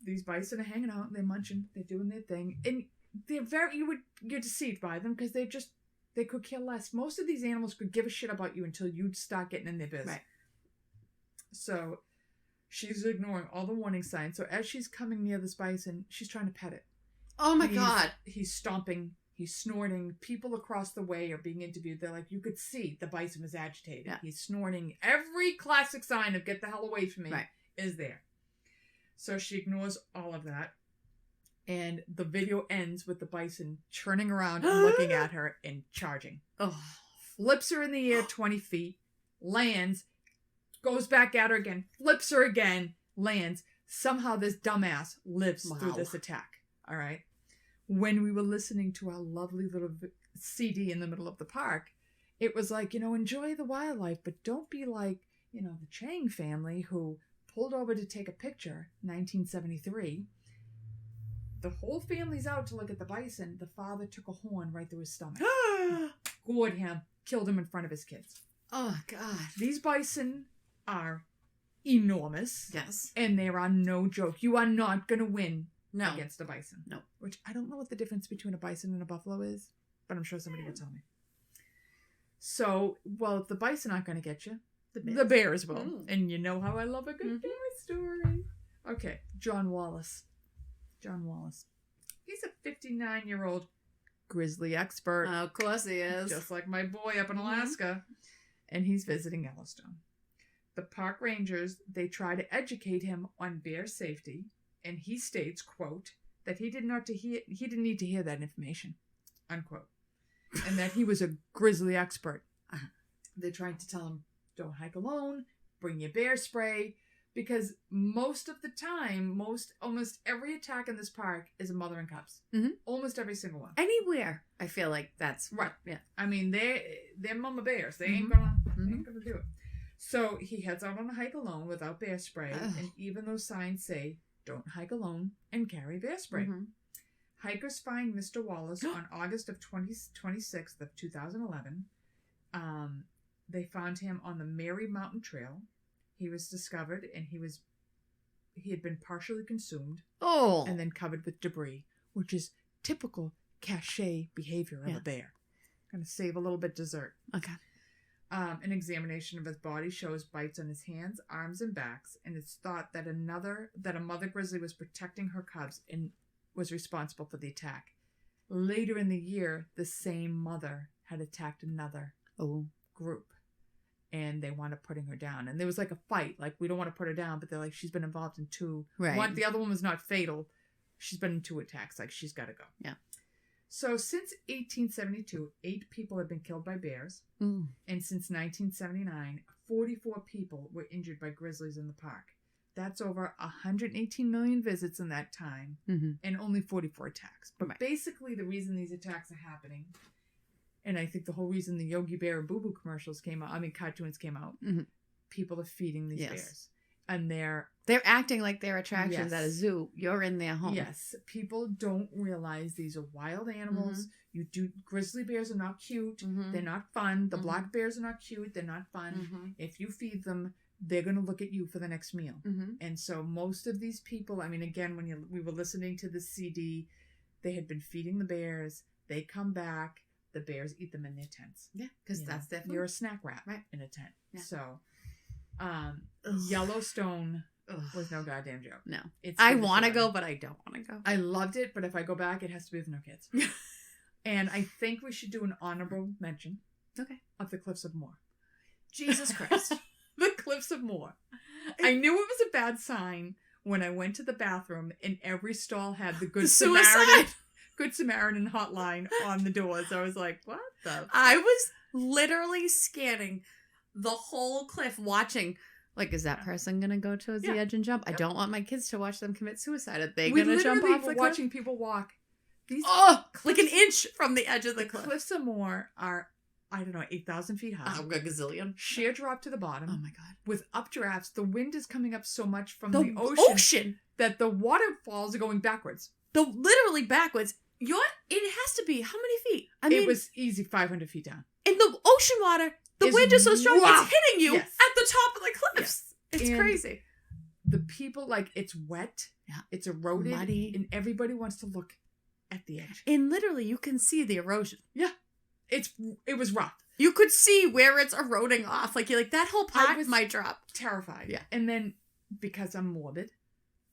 these bison are hanging out. They're munching. They're doing their thing. And you're deceived by them because they could care less. Most of these animals could give a shit about you until you start getting in their business. Right. So she's ignoring all the warning signs. So as she's coming near this bison, she's trying to pet it. Oh my God. He's stomping. He's snorting. People across the way are being interviewed. They're like, you could see the bison was agitated. Yeah. He's snorting. Every classic sign of get the hell away from me is there. So she ignores all of that. And the video ends with the bison turning around and looking at her and charging. Oh. Flips her in the air 20 feet, lands, goes back at her again, flips her again, lands. Somehow this dumbass lives through this attack. All right. When we were listening to our lovely little CD in the middle of the park, it was like, enjoy the wildlife, but don't be like, the Chang family who pulled over to take a picture, 1973. The whole family's out to look at the bison. The father took a horn right through his stomach. Gored him, killed him in front of his kids. Oh, God. These bison are enormous. Yes. And they are no joke. You are not going to win against a bison. No. Which I don't know what the difference between a bison and a buffalo is, but I'm sure somebody will tell me. So, if the bison aren't going to get you, the bears will. Mm. And you know how I love a good bear story. Okay, John Wallace. He's a 59-year-old grizzly expert. Of course he is. Just like my boy up in Alaska. And he's visiting Yellowstone. The park rangers, they try to educate him on bear safety. And he states, quote, that he didn't need to hear that information, unquote. And that he was a grizzly expert. They're trying to tell him, don't hike alone, bring your bear spray. Because most of the time, almost every attack in this park is a mother and cubs. Mm-hmm. Almost every single one. Anywhere, I feel like that's right. Yeah, I mean they're mama bears. They ain't gonna do it. So he heads out on a hike alone without bear spray, and even though signs say don't hike alone and carry bear spray. Mm-hmm. Hikers find Mr. Wallace on August of 26th of 2011. They found him on the Mary Mountain Trail. He was discovered, and he had been partially consumed. Oh. And then covered with debris, which is typical cachet behavior of a bear. Gonna save a little bit dessert. Okay. An examination of his body shows bites on his hands, arms, and backs, and it's thought that a mother grizzly was protecting her cubs and was responsible for the attack. Later in the year, the same mother had attacked another group. And they wound up putting her down. And there was like a fight. Like, we don't want to put her down, but they're like, she's been involved in 2. Right. The other one was not fatal. She's been in 2 attacks. Like, she's got to go. Yeah. So, since 1872, 8 people have been killed by bears. Mm. And since 1979, 44 people were injured by grizzlies in the park. That's over 118 million visits in that time and only 44 attacks. But basically the reason these attacks are happening, and I think the whole reason the Yogi Bear and Boo Boo commercials came out, cartoons came out, people are feeding these bears. And they're acting like they're attractions at a zoo. You're in their home. Yes. People don't realize these are wild animals. Grizzly bears are not cute. They're not fun. The black bears are not cute. They're not fun. If you feed them, they're going to look at you for the next meal. And so most of these people, I mean, again, when we were listening to the CD, they had been feeding the bears. They come back. The bears eat them in their tents. Yeah, because that's their food. You're a snack wrap in a tent. Yeah. So, Yellowstone was no goddamn joke. No. I want to go, but I don't want to go. I loved it, but if I go back, it has to be with no kids. And I think we should do an honorable mention of the Cliffs of Moher. Jesus Christ. The Cliffs of Moher. I knew it was a bad sign when I went to the bathroom and every stall had the Good Samaritan hotline on the doors. I was like, what the? I was literally scanning the whole cliff watching. Like, is that person going to go towards the edge and jump? I don't want my kids to watch them commit suicide. Are they going to jump off the cliff? Watching people walk. Like an inch from the edge of the cliff. Cliffs of Moher are, I don't know, 8,000 feet high. A gazillion. Sheer drop to the bottom. Oh my God. With updrafts. The wind is coming up so much from the ocean that the waterfalls are going backwards. Literally backwards. It has to be how many feet? I mean, it was easy 500 feet down. In the ocean water, the wind is so strong, it's hitting you at the top of the cliffs. Yes. It's crazy. The people, it's wet. Yeah. It's eroded. Muddy. And everybody wants to look at the edge. And literally, you can see the erosion. Yeah. It was rough. You could see where it's eroding off. You're like, that whole pot might drop. Terrified. Yeah. And then, because I'm morbid,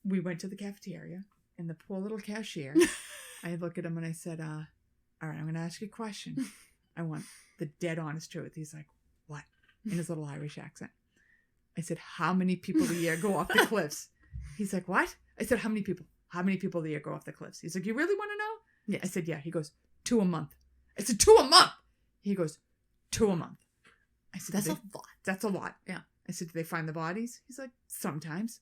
we went to the cafeteria, and the poor little cashier... I look at him and I said, all right, I'm going to ask you a question. I want the dead honest truth. He's like, what? In his little Irish accent. I said, how many people a year go off the cliffs? He's like, what? I said, how many people a year go off the cliffs? He's like, you really want to know? Yes. I said, yeah. He goes, 2 a month. I said, 2 a month? He goes, 2 a month. I said, that's a lot. That's a lot. Yeah. I said, do they find the bodies? He's like, sometimes.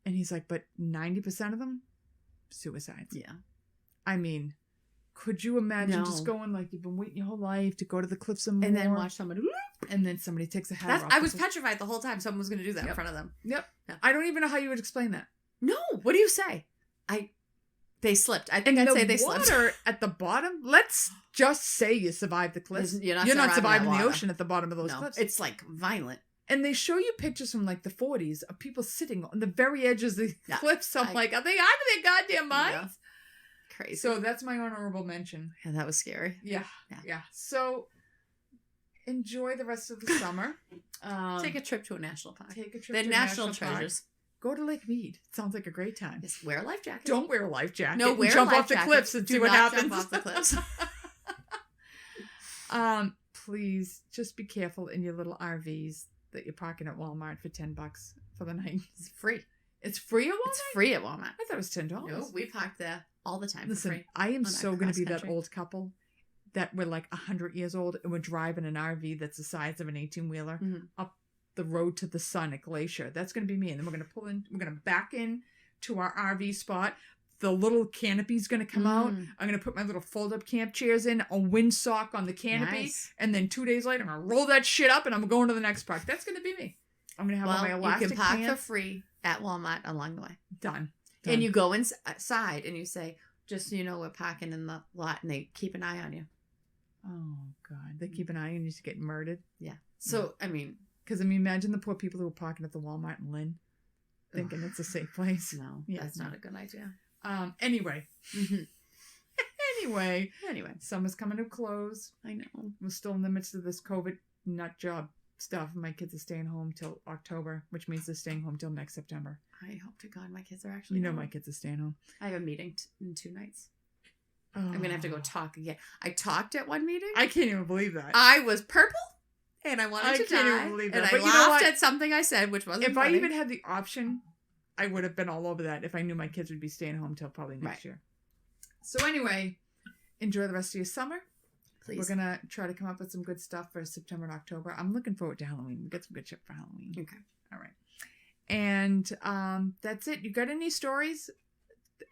And he's like, but 90% of them, suicides. Yeah. I mean, could you imagine just going you've been waiting your whole life to go to the Cliffs of Moher and then watch somebody, and then somebody takes a hat off. I was petrified the whole time someone was going to do that in front of them. Yep. Yeah. I don't even know how you would explain that. No. What do you say? They slipped. I think I'd say they slipped. Water at the bottom. Let's just say you survived the cliffs. You're not surviving the ocean at the bottom of those cliffs. It's violent. And they show you pictures from the 40s of people sitting on the very edges of the cliffs. I'm like, are they out of their goddamn minds? Yeah. Crazy. So that's my honorable mention. Yeah, that was scary. Yeah. So enjoy the rest of the summer. Take a trip to a national park. They're national treasures. Go to Lake Mead. It sounds like a great time. Just wear a life jacket. Don't wear a life jacket. No, wear jump a life off the jacket. cliffs and see what happens. Jump off the cliffs. Please just be careful in your little RVs that you're parking at Walmart for $10 for the night. It's free. It's free at Walmart? It's free at Walmart. I thought it was $10. No, we parked there all the time. Listen, for free. I am so going to be that old couple that we're 100 years old and we're driving an RV that's the size of an 18-wheeler up the road to the sun at Glacier. That's going to be me. And then we're going to pull in, we're going to back in to our RV spot. The little canopy's going to come out. I'm going to put my little fold-up camp chairs in, a windsock on the canopy. Nice. And then 2 days later, I'm going to roll that shit up and I'm going to the next park. That's going to be me. I'm going to have all my elastic you can park pants. for free at Walmart along the way. Done. And you go inside and you say, just so you know, we're parking in the lot, and they keep an eye on you. Oh, God. They keep an eye on you to get murdered? Yeah. So, I mean... Because, imagine the poor people who were parking at the Walmart in Lynn thinking it's a safe place. No, that's not a good idea. Anyway. Anyway. Summer's coming to a close. I know. We're still in the midst of this COVID nut job stuff. My kids are staying home till October, which means they're staying home till next September. I hope to God my kids are actually home. My kids are staying home. I have a meeting in 2 nights. Oh. I'm going to have to go talk again. I talked at one meeting. I can't even believe that. I was purple and I wanted to die. I can't even believe that. And I laughed at something I said, which wasn't funny. If I even had the option, I would have been all over that if I knew my kids would be staying home till probably next year. So anyway, enjoy the rest of your summer. Please. We're going to try to come up with some good stuff for September and October. I'm looking forward to Halloween. We get some good shit for Halloween. Okay. All right. And that's it. You got any stories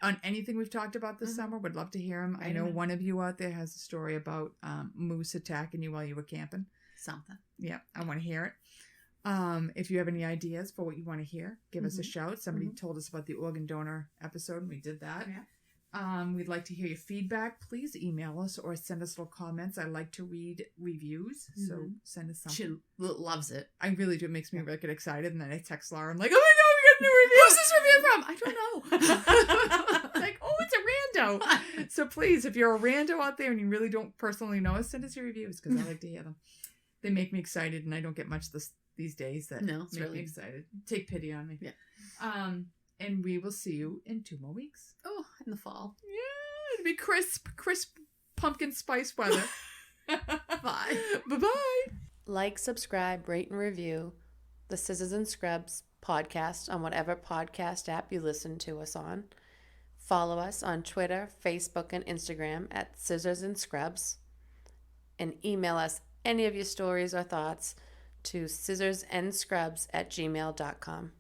on anything we've talked about this summer? Would love to hear them. I know one of you out there has a story about moose attacking you while you were camping. Something. Yeah, I want to hear it. If you have any ideas for what you want to hear, give us a shout. Somebody told us about the organ donor episode, and we did that. Yeah. We'd like to hear your feedback. Please email us or send us little comments. I like to read reviews, so send us something. She loves it. I really do. It makes me really get excited, and then I text Laura. I'm like, oh my God, we got a new review. Who's this review from? I don't know. Like, oh, it's a rando. So please, if you're a rando out there and you really don't personally know us, send us your reviews because I like to hear them. They make me excited, and I don't get much these days that make me excited. Take pity on me. Yeah. And we will see you in 2 more weeks. Oh, in the fall. Yeah, it'll be crisp pumpkin spice weather. Bye. Bye-bye. Like, subscribe, rate, and review the Scissors and Scrubs podcast on whatever podcast app you listen to us on. Follow us on Twitter, Facebook, and Instagram at Scissors and Scrubs. And email us any of your stories or thoughts to scissorsnscrubs@gmail.com.